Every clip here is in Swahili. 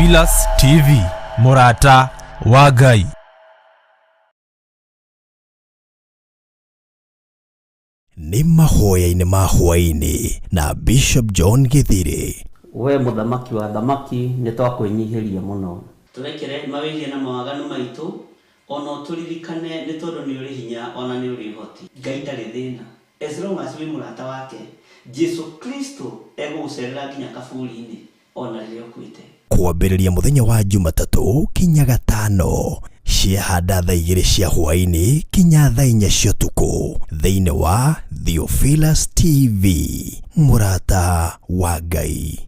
Theophilus TV, Murata wa Ngai. Ni Mahoya-ini ma Hwa-ini na Bishop John Githiri. We muthamaki wa thamaki ni twakwenyihiria muno. Turekere mawigie na mawaganu maitu ono turirikane ni tondu ni uri hinya ona ni uri hoti. Ngai ndari thina. As long as we murata wake, Jesu Kristo egucerera nginya kaburi-ini ona riria ukwite. Kwambĩrĩria mũthenya wa Jumatatu kinya Gatano, ciahanda thaa 2 cia hwa-ini kinya thaa 4 cia ũtukũ thĩinĩ wa Theophilus TV, Murata wa Ngai.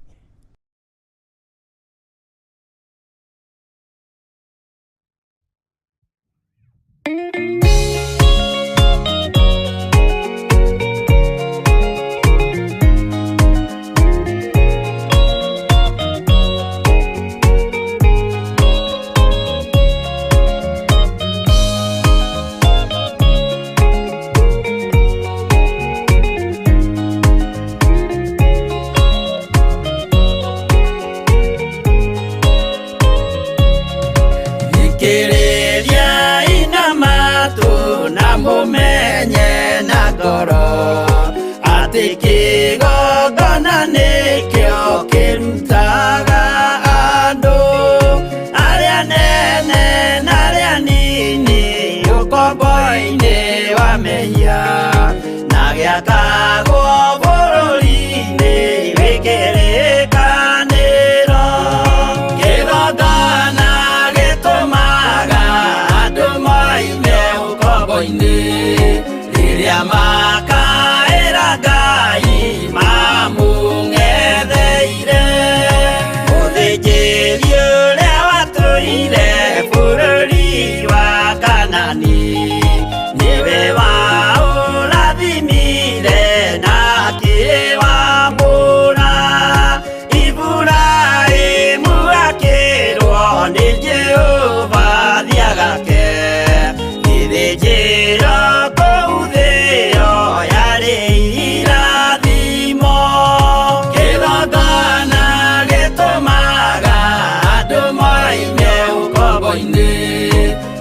Mumenye na ngoro ati kigongona nikio kirutaga andu aria nene na aria nini ukombo-ini wa mehia na giakagwo bururi-ini wikirikaniro. Kigongona gitumaga andu moime ukombo-ini riria makaĩra Ngai mamung'etheire. Mũthĩnjĩri ũrĩa watũire bũrũri wa Kanani niwe waũrathimire na akĩwamũra. Iburahĩmu akĩrwo nĩ Jehova thiagake gĩthĩnjĩro kũu thĩ yo yarĩ irathimo. Kĩgongona gĩtũmaga andũ moime ũkombo-ini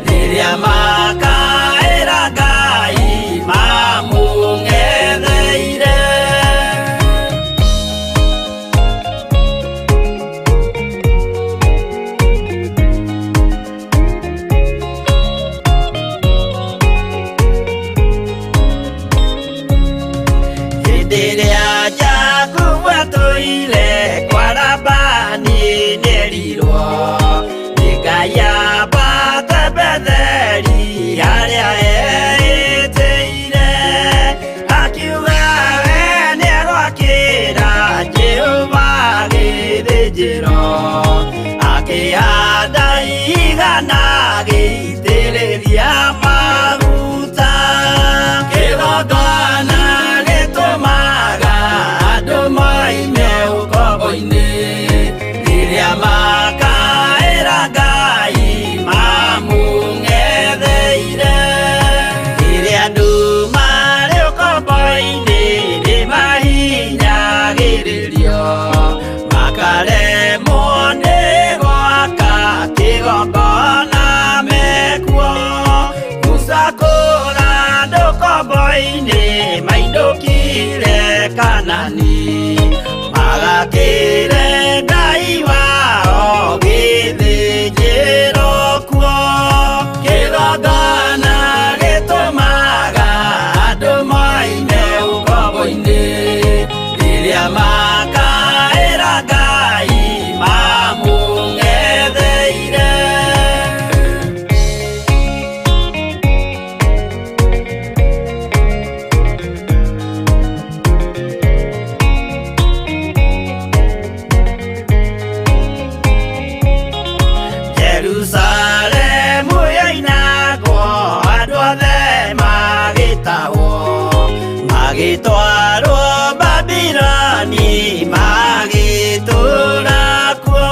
rĩrĩa makaĩra Ngai mamũng'etheire. Rĩrĩa Jakubu atũire kwa Labani nĩerirwo nĩ Ngai ambate Betheli harĩa eĩtĩire. Akiuga we nĩegwakĩra Jehova gĩthĩnjĩro, akĩhanda igana gĩitĩrĩria maguta. Kĩgongona gĩtũmaga andũ moime ũkombo-ini rĩrĩa makaĩra Ngai mamũng'etheire. Rĩrĩa andũ marĩ ũkombo-ini nĩmahinyagĩrĩrio makaremwo nĩ gwaka kĩgongona mekuo. Gũcakũra andũ ũkombo-ini mainũkire Kanani magakĩre Ngai wao gĩthĩnjĩro kuo. Kĩgongona gĩtũmaga andũ moime ũkombo-ini rĩrĩa makaĩra Ngai mamũng'etheire. Jerusalemu yoinagwo andũ othe magĩtahwo magĩtwarwo Babironi magĩtũũra kuo.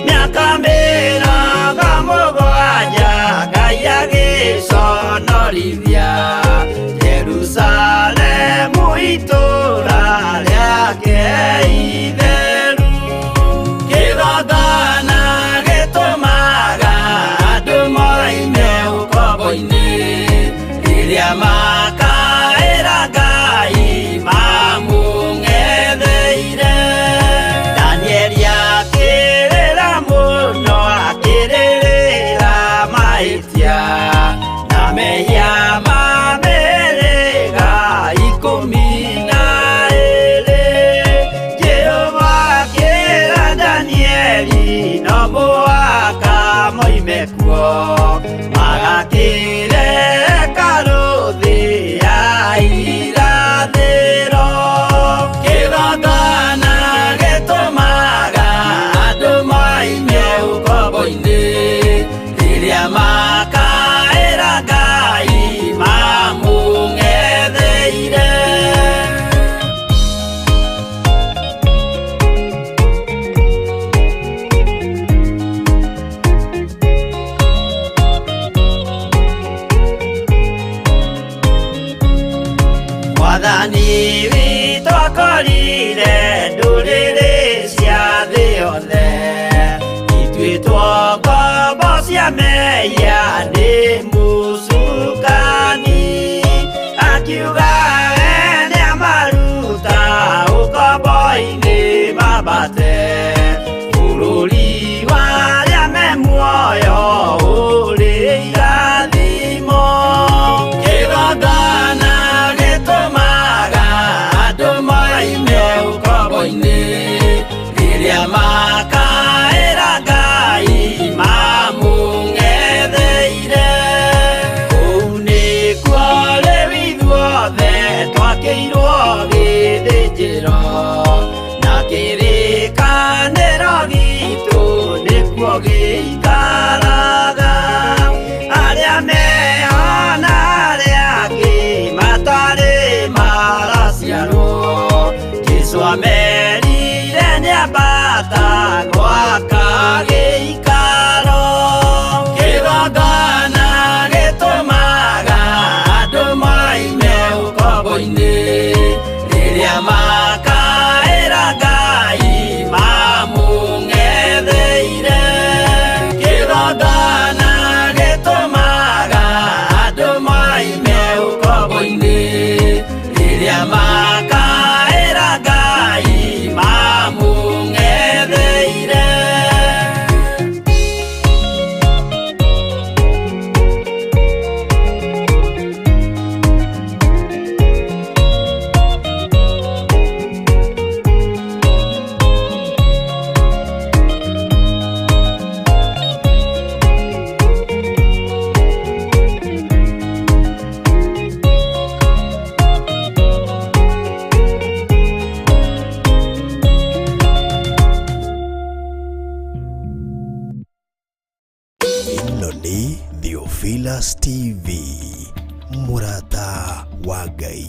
Mĩaka 70 Ngai agĩconorithia Jerusalemu itũũra rĩake itheru. Kĩgongona Mwathani witũ akorire ndũrĩrĩ cia thĩ yothe, ituĩtwo ngombo cia mehia nĩ mũcukani, akiuga we nĩamaruta ũkombo-inĩ mambate bũrũri warĩa me muoyo ũrĩ irathimo. Kĩgongona gĩtũmaga andũ moime ũkombo-inĩ rĩrĩa makaĩra Ngai mamũng'etheire. Kũu nĩkuo rĩu ithuothe twakĩirwo gĩthĩnjĩro, na kĩrĩkanĩro gitũ nĩkuo gĩikaraga. Arĩa meho na arĩa angĩ matarĩ maraciarwo, Jesũ amerire nĩambata gwaka gĩikaro. Kĩgongona gĩtũmaga andũ moime ũkombo-inĩ rĩrĩa makaĩra Ngai mamũng'etheire. Kĩgongona gĩtũmaga andũ moime ũkombo-inĩ rĩrĩa makaĩra Ngai mamũng'etheire. Ĩno nĩ Theophilus TV, mũrata wa Ngai.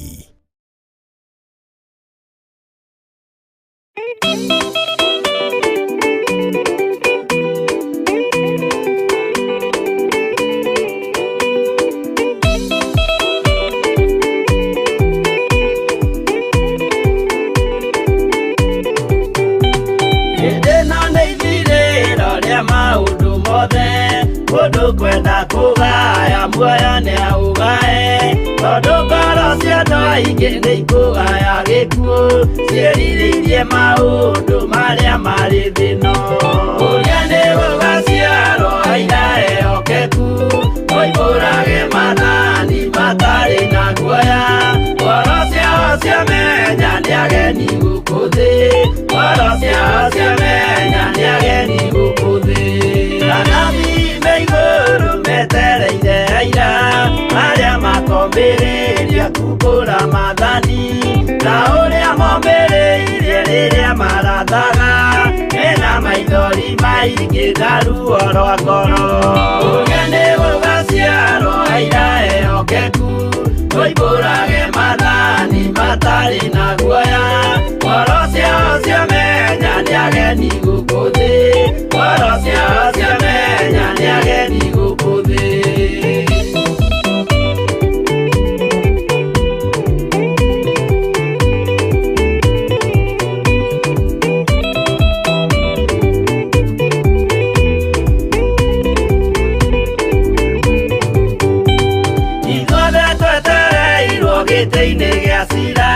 Maũndũ mothe mũndũ kwenda kũgaya muoyo nĩ aũgae, tondũ ngoro cia andũ aingĩ nĩ ikũgaya gĩkuũ, ciĩrirĩirie maũndũ marĩa marĩ thĩno. Ũrĩa nĩ gũgaciarwo aira ehokeku, oimbũrage mathani matarĩ na guoya, ngoro ciao ciamenya nĩ ageni gũkũ thĩ, ngoro ciao ciamenya nĩ ageni gũkũ thĩ. Anabii me igũrũ metereire aira arĩa makombĩrĩria kumbũra mathani, na ũrĩa mombĩrĩirie rĩrĩa marathaga, mena maithori maingĩ na ruo rwa ngoro. Ũrĩa nĩ gũgaciarwo aira ehokeku, oimbũrage mathani matarĩ na guoya, ngoro ciao ciamenya nĩ ageni gũkũ thĩ, ngoro ciao ciamenya nĩ ageni gũkũ thĩ. Ithuothe twetereirwo gĩtĩ-inĩ gĩa cira,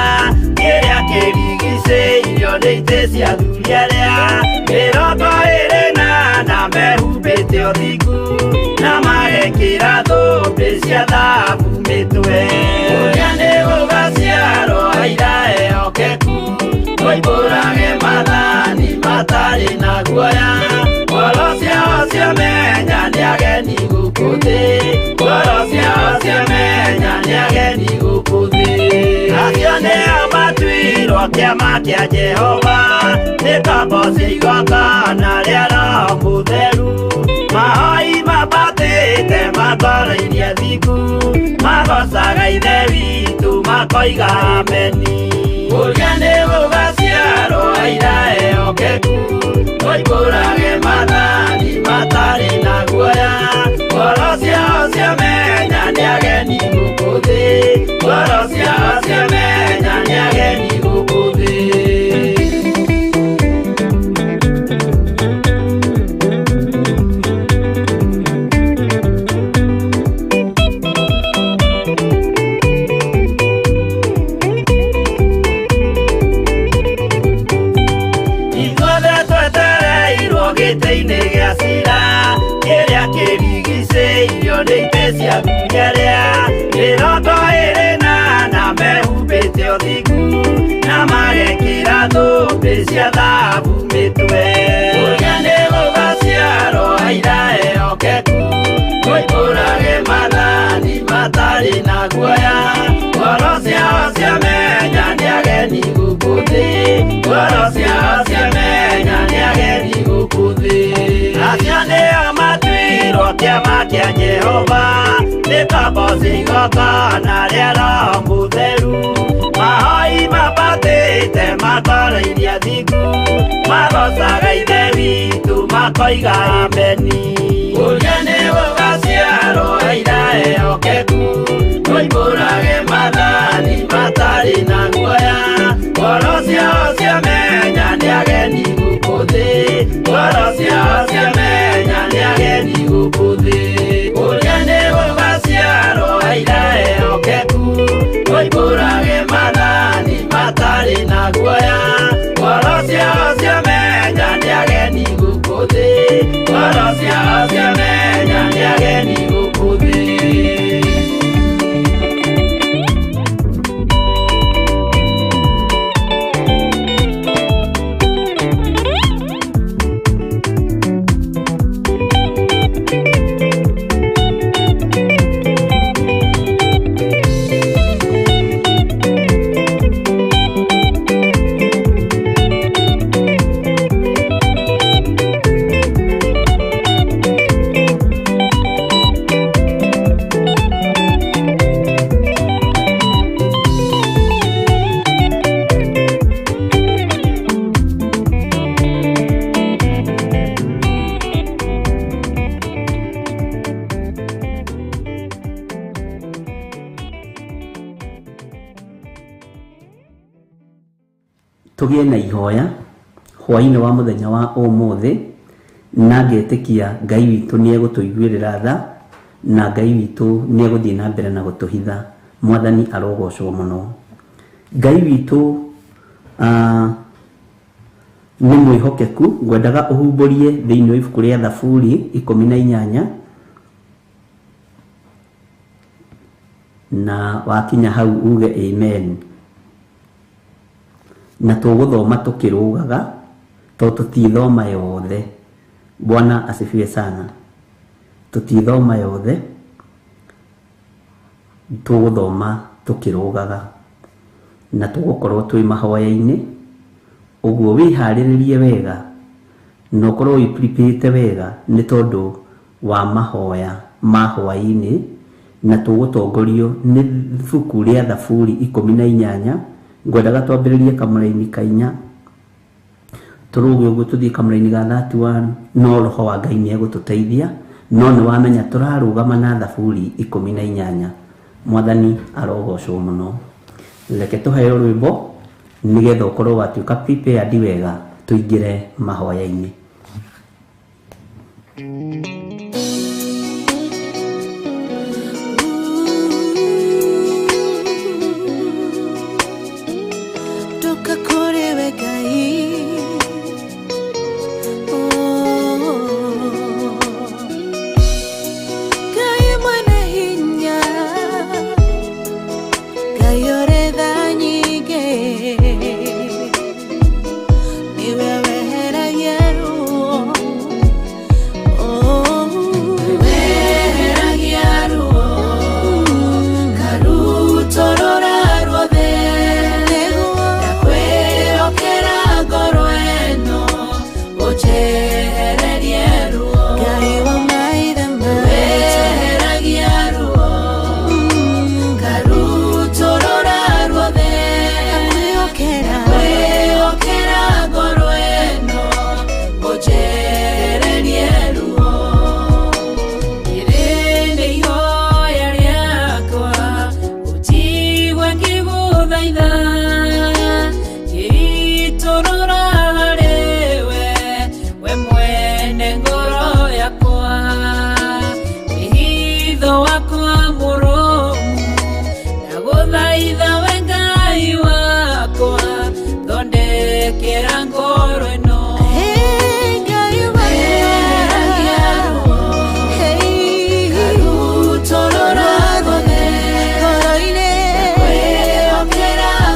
kĩrĩa kĩrigicĩirio nĩ itĩ cia athuri arĩa mĩrongo ĩrĩ na ana mehumbĩte ũthingu, na magekĩra thũmbĩ cia thahabu mĩtwe. Ũrĩa nĩ gũgaciarwo aira ehokeku, oimbũrage mathani matarĩ na guoya, ngoro ciao ciamenya nĩ ageni gũkũ thĩ, ngoro ciao ciamenya nĩ ageni gũkũ thĩ. Acio nĩo matuirwo kĩama kĩa Jehova, nĩ ngombo cia igongona rĩa Roho Mũtheru, mahoi mabatĩte makoro-irie thingu, magocaga ithe witũ makoiga ameni. Ũrĩa nĩ gũgaciarwo aira ehokeku, oimbũrage mathani matarĩ na guoya, ngoro ciao ciamenya nĩ ageni gũkũ thĩ, ngoro ciao ciamenya cia thabu mĩtwe. Ũrĩa nĩ gũgaciarwo aira ehokeku, ũimbũrage mathani matarĩ na guoya. Ngoro ciao ciamenya nĩ ageni gũkũ thĩ, ngoro ciao ciamenya nĩ ageni gũkũ thĩ. Acio nĩo matuirwo kĩama kĩa Jehova, nĩ tombo igongona rĩa Roho Mũtheru. Mahoi mabatĩte makoroirie thingu, magocaga ithe witũ makoiga ameni. Ũrĩa nĩ gũgaciarwo aira ehokeku, ũimbũrage mathani matarĩ na guoya. Ngoro ciao ciamenya nĩ ageni gũkũ thĩ, ngoro ciao ciamenya nĩ ageni gũkũ thĩ. Ũrĩa nĩ gũgaciarwo aira ehokeku, ũimbũrage mathani matarĩ na guoya. Ngoro ciao ciamenya nĩ ageni gũkũ thĩ, ngoro ciao ciamenya nĩ ageni gũkũ thĩ. Tũgĩe na ihoya hwa-inĩ wa mũthenya wa ũmũthĩ, na ngetĩkia Ngai witũ nĩ egũtũiguĩrĩra tha, na Ngai witũ nĩ egũthiĩ na mbere na gũtũhitha. Mwathani arogocwo mũno. Ngai witũ nĩ mwĩhokeku. Ngwendaga ũhumbũrie thĩinĩ wa ibuku rĩa Thaburi 18 na wakinya hau uge amen. Na tũgũthoma tũkĩrũgaga, tondũ tũtithoma yothe. Bwana asifiwe sana. Tũtithoma yothe, tũgũthoma tũkĩrũgaga, na tũgũkorwo twĩ mahoya-inĩ. Ũguo wĩharĩrĩrie wega na ũkorwo wĩ-prepare wega, nĩ tondũ wa mahoya ma hwa-inĩ, na tũgũtongorio nĩ ibuku rĩa Thaburi 18. Ngwendaga twambĩrĩrie kamũra-inĩ ka 4, tũrũge ũguo tũthiĩ kamũra-inĩ ga 31, no Roho wa Ngai nĩ egũtũteithia. No nĩ wamenya tũrarũgama na Thaburi 18. Mwathani arogocwo mũno. Reke tũheo rwĩmbo nĩgetha ũkorwo watuĩka prepared wega, tũingĩre mahoya-inĩ.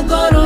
Goro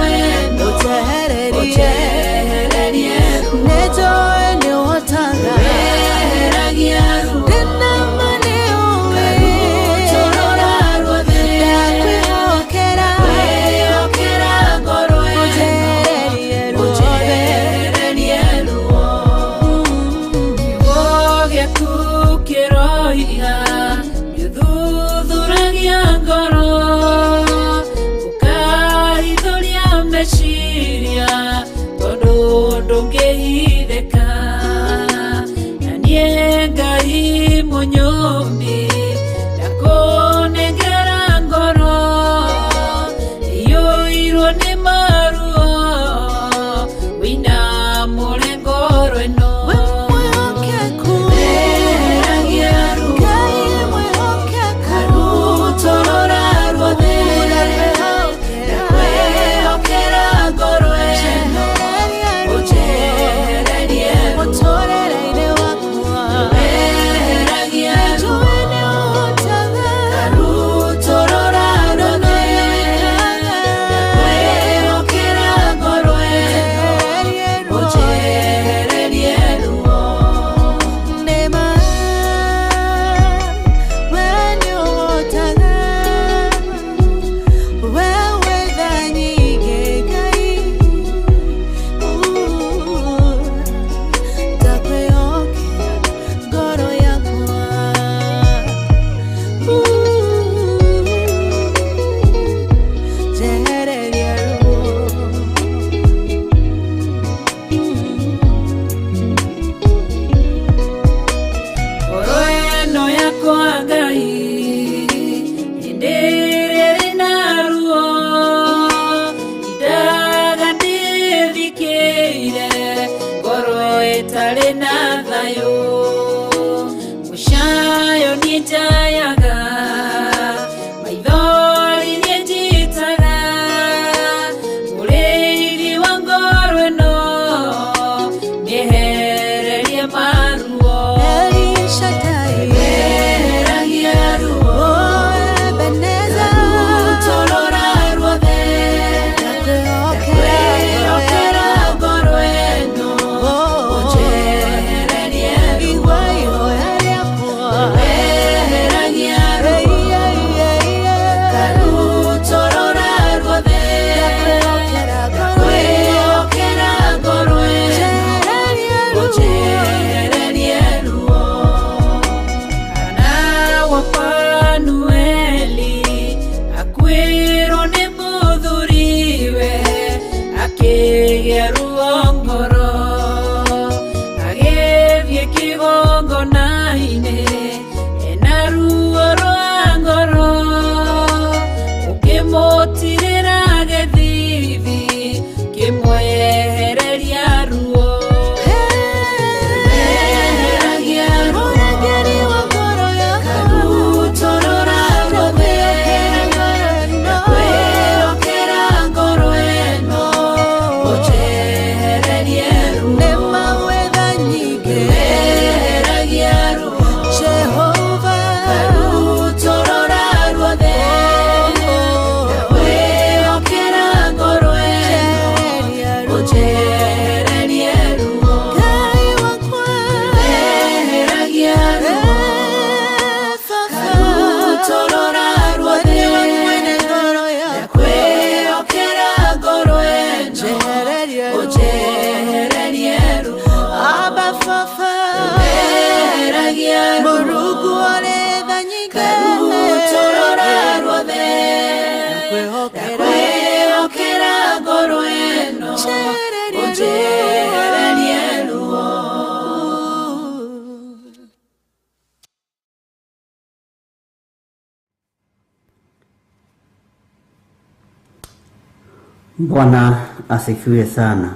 Bwana asifiwe sana.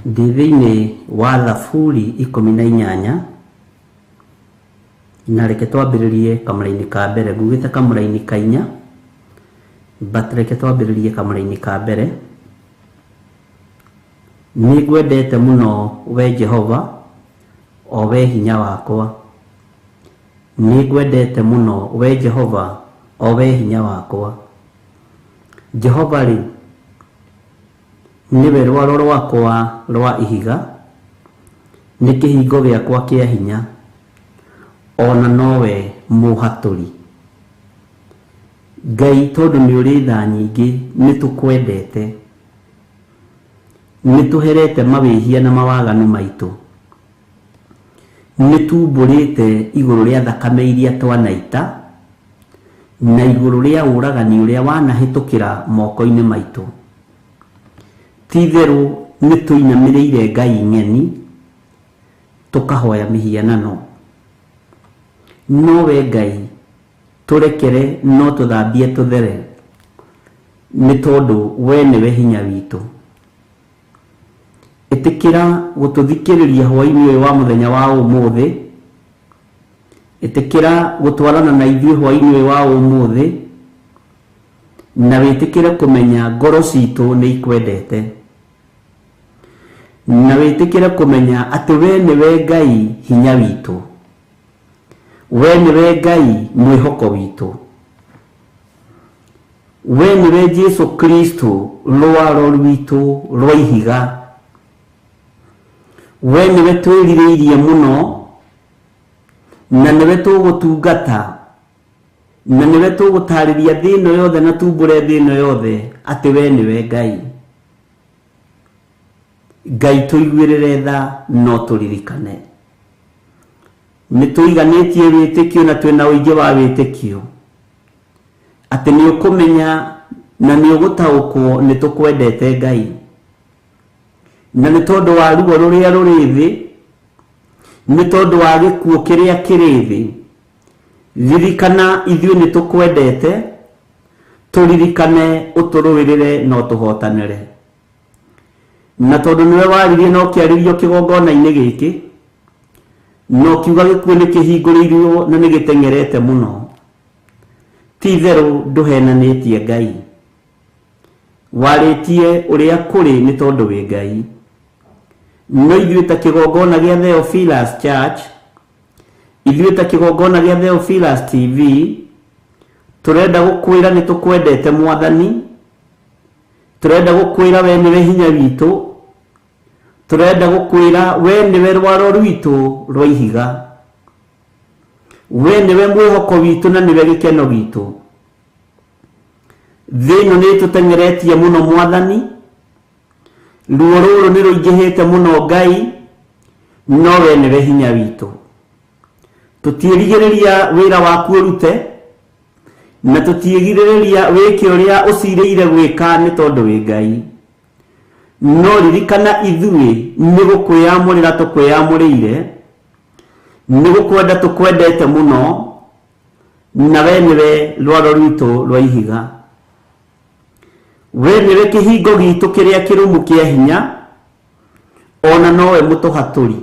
Thĩinĩ wa Thaburi 18 na reke twambĩrĩrie kamũraini ka mbere, ngugĩte kamũraini ka 4 but reke twambĩrĩrie kamũraini ka mbere. Nĩngwendete mũno we Jehova, o we hinya wakwa. Nĩngwendete mũno we Jehova, o we hinya wakwa. Jehova rĩ, niwe rwaro rwakwa rwa ihiga, nĩ kĩhingo gĩakwa kĩa hinya, ona nowe mũhatũri. Ngai, tondũ nĩ ũrĩ tha nyingĩ, nĩtũkwendete, nĩtũherete mawĩhia na mawaganu maitũ, nĩtumbũrĩte igũrũ rĩa thakame iria twanaita, na igũrũ rĩa ũragani ũrĩa wanahĩtũkĩra moko-inĩ maitũ. Ti-itherũ nĩtũinamĩrĩire ngai ng'eni, tũkahoya mĩhianano. No we Ngai, tũrekere no tũthambie tũthere, nĩ tondũ we nĩwe hinya witũ. Ĩtĩkĩra gũtũthikĩrĩria hwa-inĩ ũyũ wa mũthenya wa ũmũthĩ. Ĩtĩkĩra gũtwarana na ithuĩ hwa-inĩ ũyũ wa ũmũthĩ, na wĩtĩkĩre kũmenya ngoro citũ nĩ ikwendete, na wĩtĩkĩre kũmenya atĩ we nĩwe Ngai hinya witũ, we nĩwe Ngai mwĩhoko witũ, we nĩwe Jesu Kristo rwaro rwitũ rwa ihiga, we nĩwe twĩrirĩirie mũno, na nĩwe tũgũtungata, na nĩwe tũgũtarĩria thĩ ĩno yothe na tumbũre thĩ ĩno yothe atĩ we nĩwe Ngai. Ngai tũiguĩrĩre tha no tũririkane. Nĩ tũiganĩtie wĩtĩkio na twĩna ũingĩ wa wĩtĩkio atĩ nĩ ũkũmenya na nĩ ũgũtaũkwo nĩ tũkwendete Ngai, na nĩ tondũ wa ruo rũrĩa rũrĩ thĩ, nĩ tondũ wa gĩkuũ kĩrĩa kĩrĩ thĩ, ririkana ithuĩ nĩ tũkwendete, tũririkane ũtũrũĩrĩre no tũhotanĩre. Na tondũ nĩwe waririe no kĩarĩrio kĩgongona-inĩ gĩkĩ, no kiuga gĩkuũ nĩ kĩhingũrĩirwo na nĩ gĩteng'erete mũno, ti itherũ ndũhenanĩtie Ngai, warĩtie ũrĩa kũrĩ nĩ tondũ wĩ Ngai. No ithuĩ ta kĩgongona gĩa Theophilus Church, ithuĩ ta kĩgongona gĩa Theophilus TV, tũrenda gũkwĩra nĩ tũkwendete Mwathani, tũrenda gũkwĩra we nĩwe hinya witũ, tũrenda gũkwĩra we nĩwe rwaro rwitũ rwa ihiga, we nĩwe mwĩhoko witũ na nĩwe gĩkeno gitũ. Thĩ ĩno nĩ tũteng'eretie mũno Mwathani, ruo rũrũ nĩ rũingĩhĩte mũno Ngai, no we nĩwe hinya witũ. Tũtiĩrigĩrĩria wĩra waku ũrute, na tũtiĩgirĩrĩria wĩke ũrĩa ũcirĩire gwĩka nĩ tondũ wĩ Ngai. No ririkana ithuĩ nĩ gũkwĩyamũrĩra tũkwĩyamũrĩire, nĩ gũkwenda tũkwendete mũno, na we nĩwe rwaro rwitũ rwa ihiga. We nĩwe kĩhingo gitũ kĩrĩa kĩrũmu kĩa hinya, ona nowe mũtũhatũri.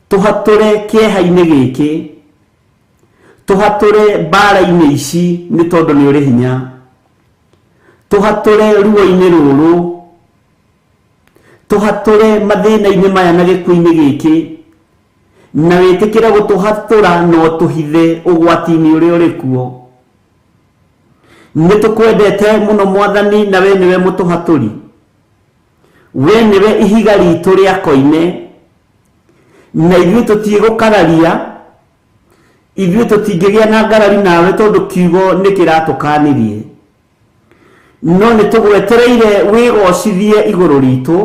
Tũhatũre kĩeha-inĩ gĩkĩ, tũhatũre mbara-inĩ ici nĩ tondũ nĩ ũrĩ hinya, tũhatũre ruo-inĩ rũrũ, tũhatũre mathĩna-inĩ maya na gĩkuũ-inĩ gĩkĩ, na wĩtĩkĩre gũtũhatũra no tũhithe ũgwati-inĩ ũrĩa ũrĩ kuo. Nĩ tũkwendete mũno Mwathani, na we nĩwe mũtũhatũri, we nĩwe ihiga ritũ rĩa koine, na ithuĩ tũtiĩgũkararia, ithuĩ tũtingĩgĩa na ngarari nawe tondũ kiugo nĩ kĩratũkanirie, no nĩ tũgwetereire wĩgocithie igũrũ ritũ,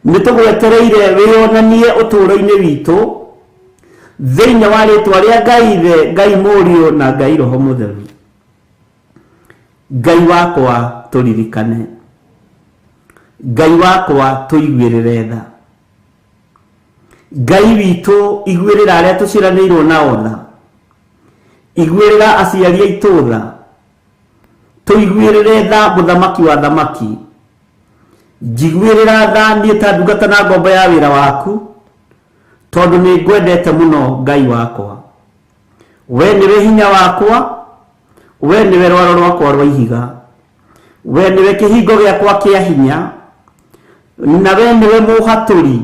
nĩ tũgwetereire wĩonanie ũtũũro-inĩ witũ thĩinĩ wa rĩĩtwa rĩa Ngai Ithe, Ngai Mũriũ na Ngai Roho Mũtheru. Ngai wakwa tũririkane, Ngai wakwa tũiguĩrĩre tha, Ngai witũ iguĩrĩra arĩa tũciranĩirwo nao tha, iguĩrĩra aciari aitũ tha, tũiguĩrĩre tha mũthamaki wa thamaki, njiguĩrĩra tha niĩ ta ndungata na ngombo ya wĩra waku, tondũ nĩ ngwendete mũno Ngai wakwa. We nĩwe hinya wakwa, we nĩwe rwaro rwakwa rwa ihiga, we nĩwe kĩhingo gĩakwa kĩa hinya, na we nĩwe mũhatũri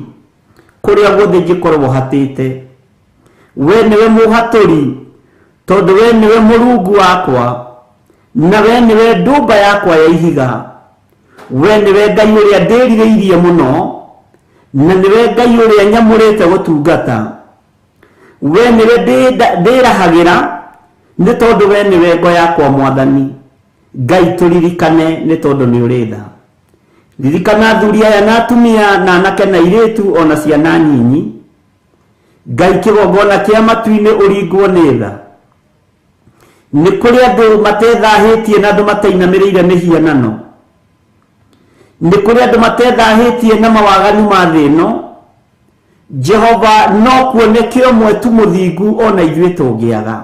kũrĩa guothe ingĩkorwo hatĩte. We nĩwe mũhatũri tondũ we nĩwe Mũrungu wakwa, na we nĩwe ndũmba yakwa ya ihiga. We nĩwe Ngai ũrĩa ndĩrirĩirie mũno, na nĩwe Ngai ũrĩa nyamũrĩte gũtungata. We nĩwe ndĩrahagĩra nĩ tondũ we nĩwe ngo yakwa Mwathani. Ngai tũririkane nĩ tondũ nĩ ũrĩ tha. Ririkana athuri aya na atumia na anake na airĩtu ona ciana nyinyi. Ngai kĩgongona kĩa matu-inĩ ũringwo nĩ tha. Nĩ kũrĩ andũ matethahĩtie na andũ matainamĩrĩire mĩhianano. Nĩ kũrĩ andũ matethahĩtie na mawaganu ma thĩ ĩno. Jehova no kuoneke ũmwe tu mũthingu ona ithuĩ tũngĩaga.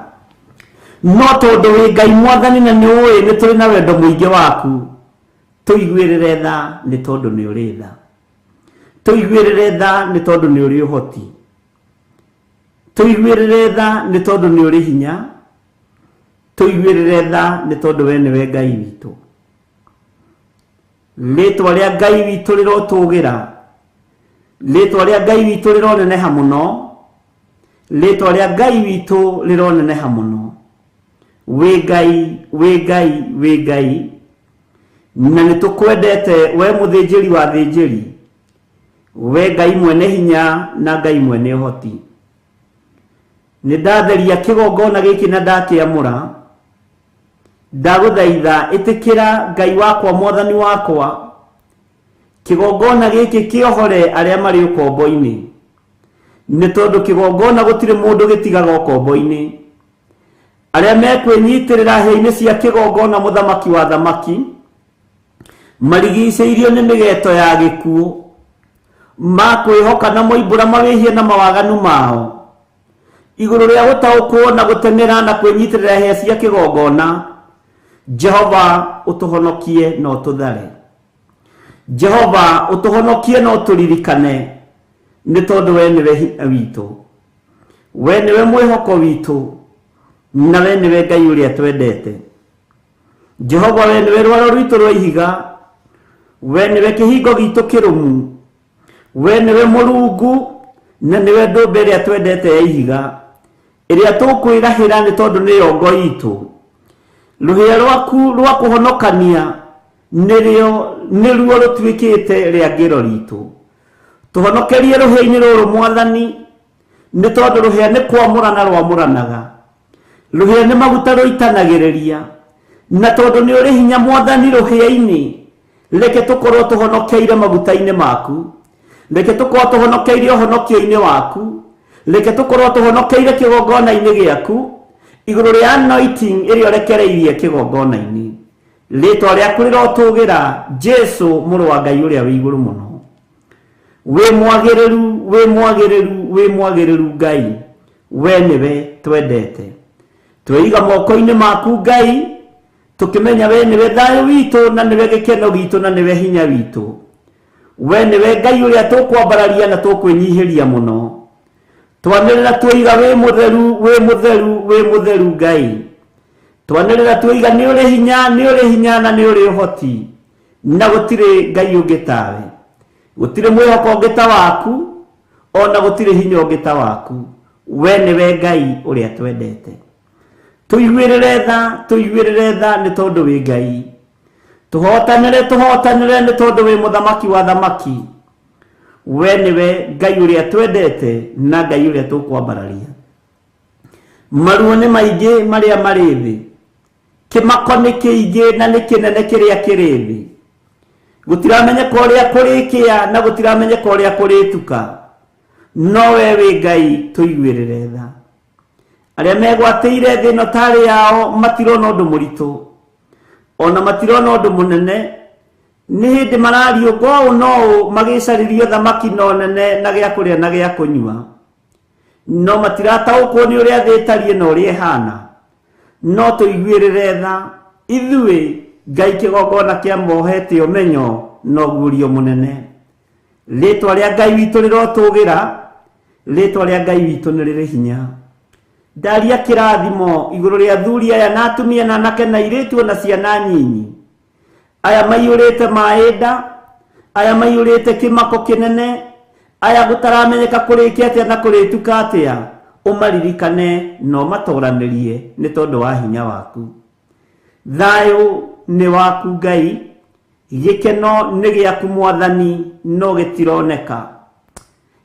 no tondu wi Ngai mwathani na niwe ni turi na wendo muingi waku tuiguirire tha ni tondu ni uri tha tuiguirire tha ni tondu ni uri uhoti tuiguirire tha ni tondu ni uri hinya tuiguirire tha ni tondu we niwe Ngai witu ritwa ria Ngai witu rirotugira ritwa ria Ngai witu rironeneha muno ritwa ria Ngai witu rironeneha muno we Ngai na nitukwendete we muthinjiri wa thinjiri we Ngai mwene hinya na Ngai mwene uhoti ni ndatheria kigongona giki na ndakiamura ndaguthaitha itikira Ngai wakwa mwathani wakwa kigongona giki kiohore aria mari ukombo-ini ni tondu kigongona gutire mundu gitigaga ukombo-ini aria mekwinyitirira heini cia kigongona muthamaki wa thamaki marigiceirio ni migeto ya gikuo makwihoka na moimbura mawihie na mawaganu mao iguru ria gutaukwo na gutengera na kwinyitirira hea cia kigongona Jehova utuhonokie no tuthare Jehova utuhonokie no turirikane ni tondu we niwe hinya witu we niwe mwihoko witu na we niwe Ngai uria twendete Jehova we niwe rwaro rwitu rwa ihiga we niwe kihingo gitu kirumu we niwe Murungu na niwe ndumbe ria twendete ya ihiga iria tukwirahira ni tondu ni yongo itu ruhia rwaku rwa kuhonokania niruo rutwikite ria ngiro ritu tuhonokerie ruhia-ini ruru mwathani ni tondu ruhia ni kwamurana rwamuranaga ruhia ni maguta ruitanagiriria na tondu ni uri hinya mwathani ruhia-ini reke tukorwo tuhonokeire maguta-ini maku reke tukorwo tuhonokeire uhonokia-ini waku reke tukorwo tuhonokeire kigongona-ini giaku iguru ria anointing iria rekereirie kigongona-ini ritwa riaku rirotugira Jesu muru wa Ngai uria wi iguru muno we mwagiriru Ngai we niwe twendete tweiga moko-ini maku Ngai tukimenya we niwe thayu witu na niwe gikeno gitu na niwe hinya witu we niwe Ngai uria tukwambararia na tukwinyihiria muno twanirira twiga we mutheru Ngai twanirira twiga ni uri hinya na ni uri uhoti na gutire Ngai ungi tawe gutire mwihoko ungi ta waku ona gutire hinya ungi ta waku we niwe Ngai uria twendete tuiguirire tha ni tondu wi Ngai tuhotanire ni tondu wi muthamaki wa thamaki we niwe Ngai uria twendete na Ngai uria tukwambararia maruo ni maingi maria mari thi kimako ni kiingi na ni kinene kiria kiri thi gutiramenyeka uria kurikia na gutiramenyeka uria kurituka no we wi Ngai tuiguirire tha aria megwateire thi no tari yao matirona undu muritu ona matirona undu munene ni hindi marario go no magicaririo thamaki no nene na gia kuria na gia kunyua no matirataukwo ni uria thitarie no uria hana no tuiguirire tha ithui Ngai kigongona kia mohete umenyo no gurio munene ritwa ria Ngai witu rirotugira ritwa ria Ngai witu ni riri hinya ndaria kirathimo iguru ria thuri aya na atumia na anake na iritu na ciana nyinyi aya maiyurite maida aya maiyurite kimako kinene aya gutaramenyeka kurikia atia na kurituka atia umaririkane no matoranirie ni tondu wa hinya waku thayu ni waku Ngai gikeno ni giaku mwathani no gitironeka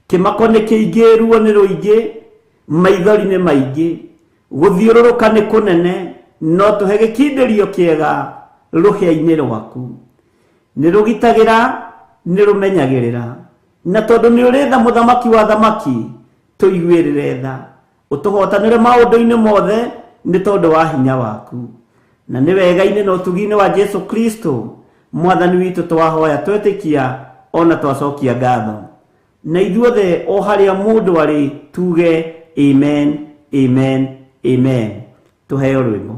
kimako ni kiingi ruo ni ruingi maithori ni maingi guthiururuka ni kunene no tuhe gikindirio kiega ruhia-ini rwaku ni rugitagira ni rumenyagirira na tondu ni uri tha muthamaki wa thamaki tuiguirire tha utuhotanire maundu-ini mothe ni tondu wa hinya waku na ni wega-ini no tugi-ini wa Jesu Kristo mwathani witu twahoya twetikia ona twacokia ngatho na ithuothe o haria mundu ari tuge amen amen amen Tuheo rwimbo.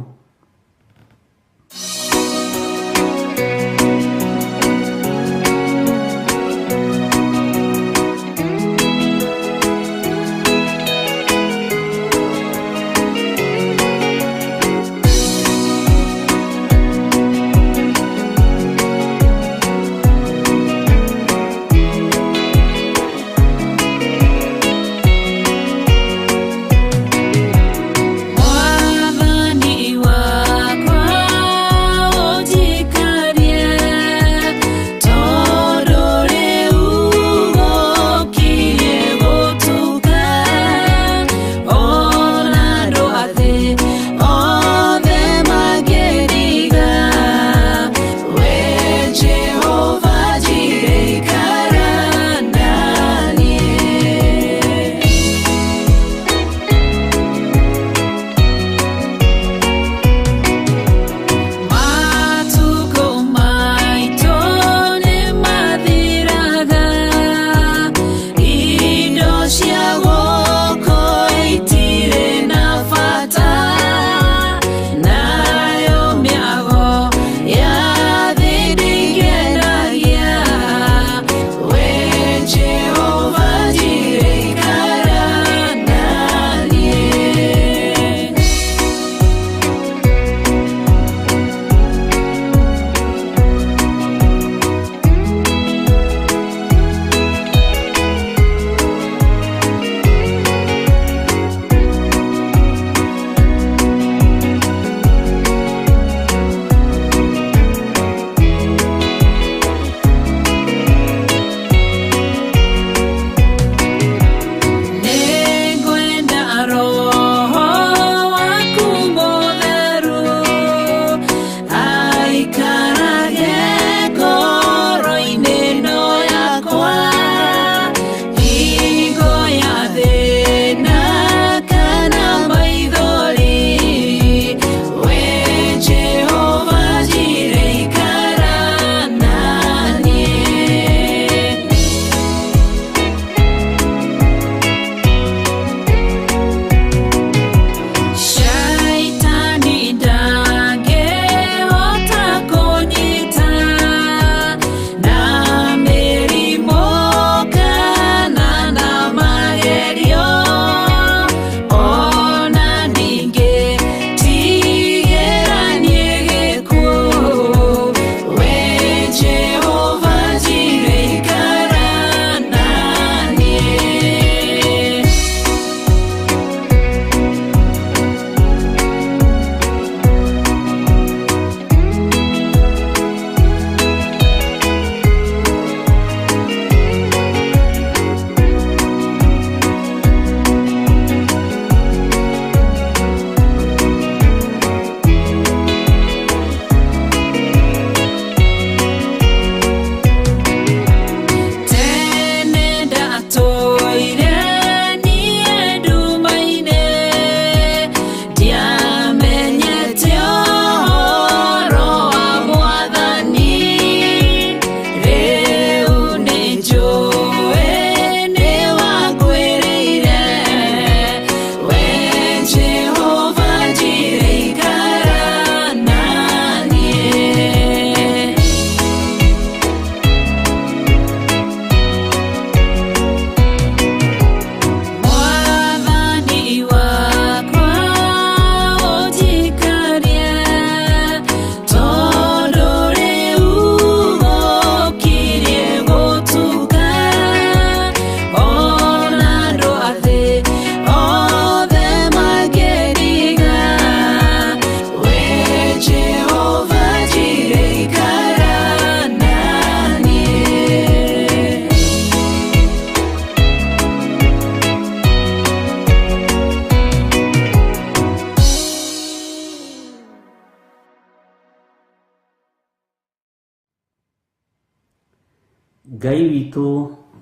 Ngai witũ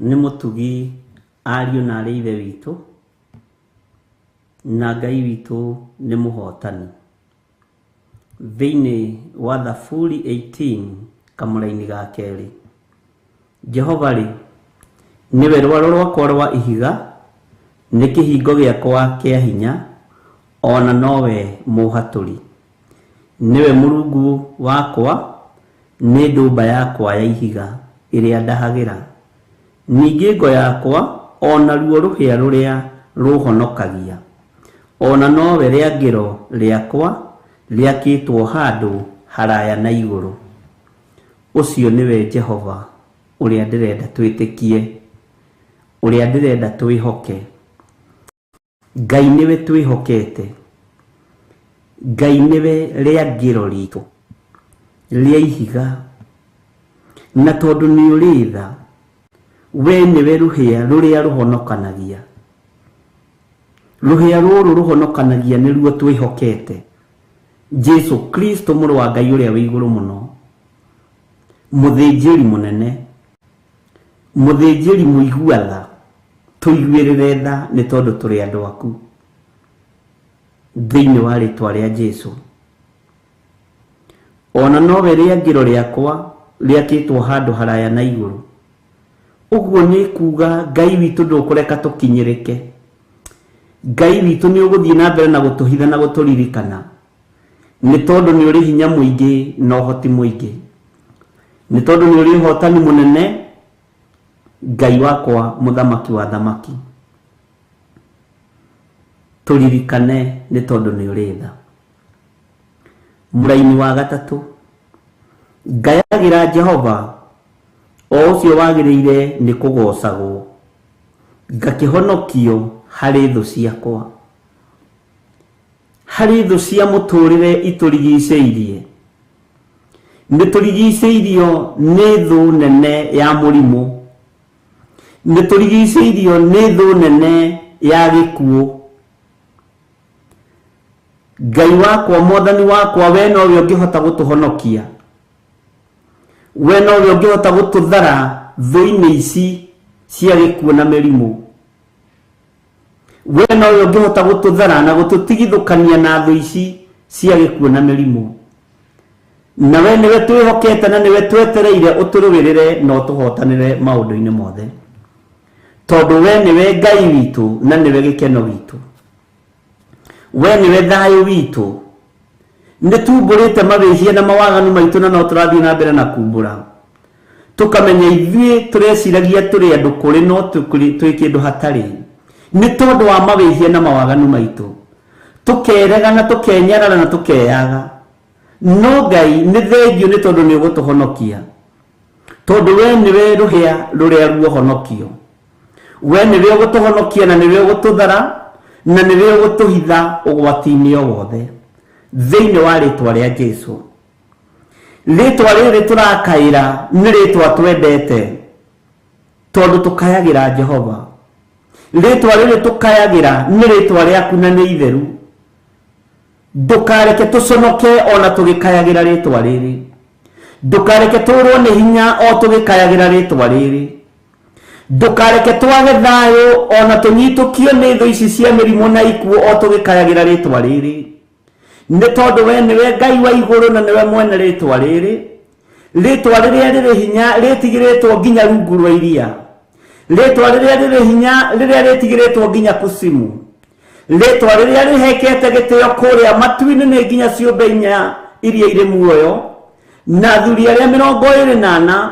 nĩ mũtugi ariũ na arĩ ithe witũ, na Ngai witũ nĩ mũhotani. Thĩinĩ wa Thaburi 18 kamũra-inĩ ga kerĩ, Jehova rĩ, nĩwe rwaro rwakwa rwa ihiga, nĩ kĩhingo gĩakwa kĩa hinya, ona nowe muhaturi. Niwe Murungu wakwa, ni ndumba yakwa ya ihiga iria ndahagira. Ningi ngo yakwa ona ruo ruhia ruria ruhonokagia. Ona nowe riangiro riakwa riakitwo handu haraya na iguru. Ucio niwe Jehova uria ndirenda twitikie, uria ndirenda twihoke. Ngai niwe twihokete. Ngai niwe riangiro ritu ria ihiga, na tondu ni uri tha, we niwe ruhia ruria ruhonokanagia. Ruhia ruru ruhonokanagia niruo twihokete Jesu Kristo muru wa Ngai uria wi iguru muno, muthinjiri munene, muthinjiri muiguatha, tuiguirire tha ni tondu turi andu aku thiini wa ritwa ria Jesu. Ona nowe riangiro riakwa riakitwo handu haraya na iguru. Uguo ni kuga Ngai witu ndukureka tukinyirike. Ngai witu ni uguthii na mbere na gutuhitha na guturirikana, ni tondu ni uri hinya muingi na uhoti muingi, ni tondu ni uri hotani munene. Ngai wakwa muthamaki wa thamaki, turirikane ni tondu ni uri tha. Muraini wa gatatu, ngayagira Jehova o ucio wagiriire ni kugocagwo, ngakihonokio hari thu ciakwa, hari thu cia muturire iturigiceirie. Niturigiceirio ni thu nene ya murimu, niturigiceirio ni thu nene ya gikuo. Ngai wakwa, mwathani wakwa, we nowe ungihota gutuhonokia, we nowe ungihota gututhara thu-ini ici cia gikuo na mirimu. We nowe ungihota gututhara na gututigithukania na thu ici cia gikuo na mirimu. Na we niwe twihokete na niwe twetereire uturugirire na utuhotanire maundu-ini mothe, tondu we niwe Ngai witu na niwe gikeno witu. We niwe thayu witu. Nitumburite mabihia na mawaganu maitu na no turathii na mbere na kumbura. Tukamenya ithue tureciragia turi andu kuri no twi kindu hatari. Ni tondu wa mabihia na mawaganu maitu. Tukerega na tukenyarara na tukeyaga. No Ngai ni thengio ni tondu ni ugutuhonokia. Tondu we niwe ruhia ruria ruohonokio. We niwe ugutuhonokia na niwe ugututhara na niwe ugutuhitha ugwati-ini o wothe thiini wa ritwa ria Jesu. Ritwa riri turakaira ni ritwa twendete tondu tukayagira Jehova. Ritwa riri tukayagira ni ritwa riaku na ni itheru. Ndukareke tuconoke ona tugikayagira ritwa riri. Ndukareke turwo ni hinya o tugikayagira ritwa riri. Ndukareke twage thayu ona tunyitukio ni thu ici cia mirimu na ikuo o tugikayagira ritwa riri. Ni tondu we niwe Ngai wa iguru na niwe mwene ritwa riri. Ritwa riria riri hinya ritigiritwo nginya rungu rwa iria. Ritwa riria riri hinya riria ritigiritwo nginya kusimu. Ritwa riria rihekete gitio kuria matu-ini ni nginya ciumbe inya iria iri muoyo, na thuri aria 24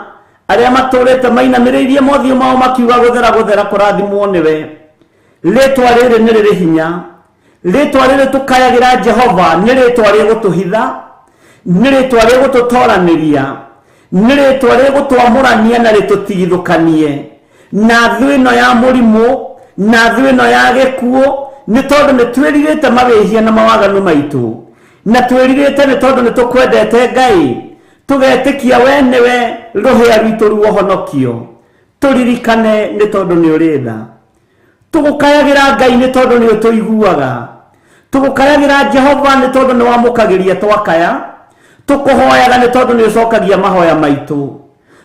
aria maturite mainamiriirie mothiu mao makiuga guthera kurathimwo niwe. Ritwa riri ni riri hinya. Ritwa riri tukayagira Jehova ni ritwa rigutuhitha, ni ritwa rigututoraniria, ni ritwa rigutwamurania na ritutigithukanie na thu ino ya murimu na thu ino ya gikuo. Ni tondu ni twiririte mabihia na mawaganu maitu, na twiririte ni tondu ni tukwendete Ngai, tugetikia we niwe ruhia rwitu ruohonokio. Turirikane ni tondu ni uri tha. Tugukayagira Ngai ni tondu ni utuiguaga. Tugukayagira Jehova ni tondu ni wamukagiria twakaya. Tukuhoyaga ni tondu ni ucokagia mahoya maitu.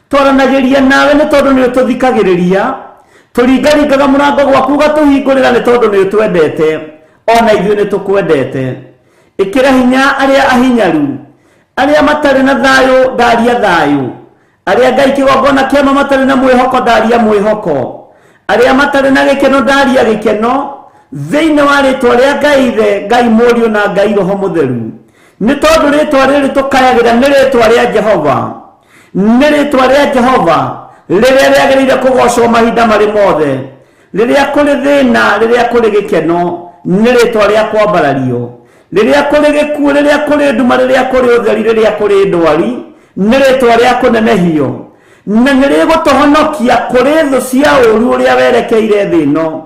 Twaranagiria nawe ni tondu ni ututhikagiriria. Turingaringaga murango gwaku gatuhingurira ni tondu ni utwendete, ona ithuĩ ni tukwendete. Ikira hinya aria ahinyaru, aria matari na thayu ndaria thayu, aria Ngai kigongona kiama matari na mwihoko ndaria mwihoko, aria matari na gikeno ndaria gikeno, thĩinĩ wa rĩtwa rĩa Ngai Ithe, Ngai Mũriũ na Ngai Roho Mũtheru. Nĩ tondũ rĩtwa rĩrĩ tũkayagĩra nĩ rĩtwa rĩa Jehova, nĩ rĩtwa rĩa Jehova rĩrĩa rĩagĩrĩire kũgocwo mahinda marĩ mothe, rĩrĩa kũrĩ thĩna, rĩrĩa kũrĩ gĩkeno, nĩ rĩtwa rĩa kwambarario, rĩrĩa kũrĩ gĩkuũ, rĩrĩa kũrĩ nduma, rĩrĩa kũrĩ ũtheri, rĩrĩa kũrĩ ndwari, nĩ rĩtwa rĩa kũnenehio, na nĩ rĩgũtũhonokia kũrĩ thũ cia ũũru ũrĩa werekeire thĩ ĩno,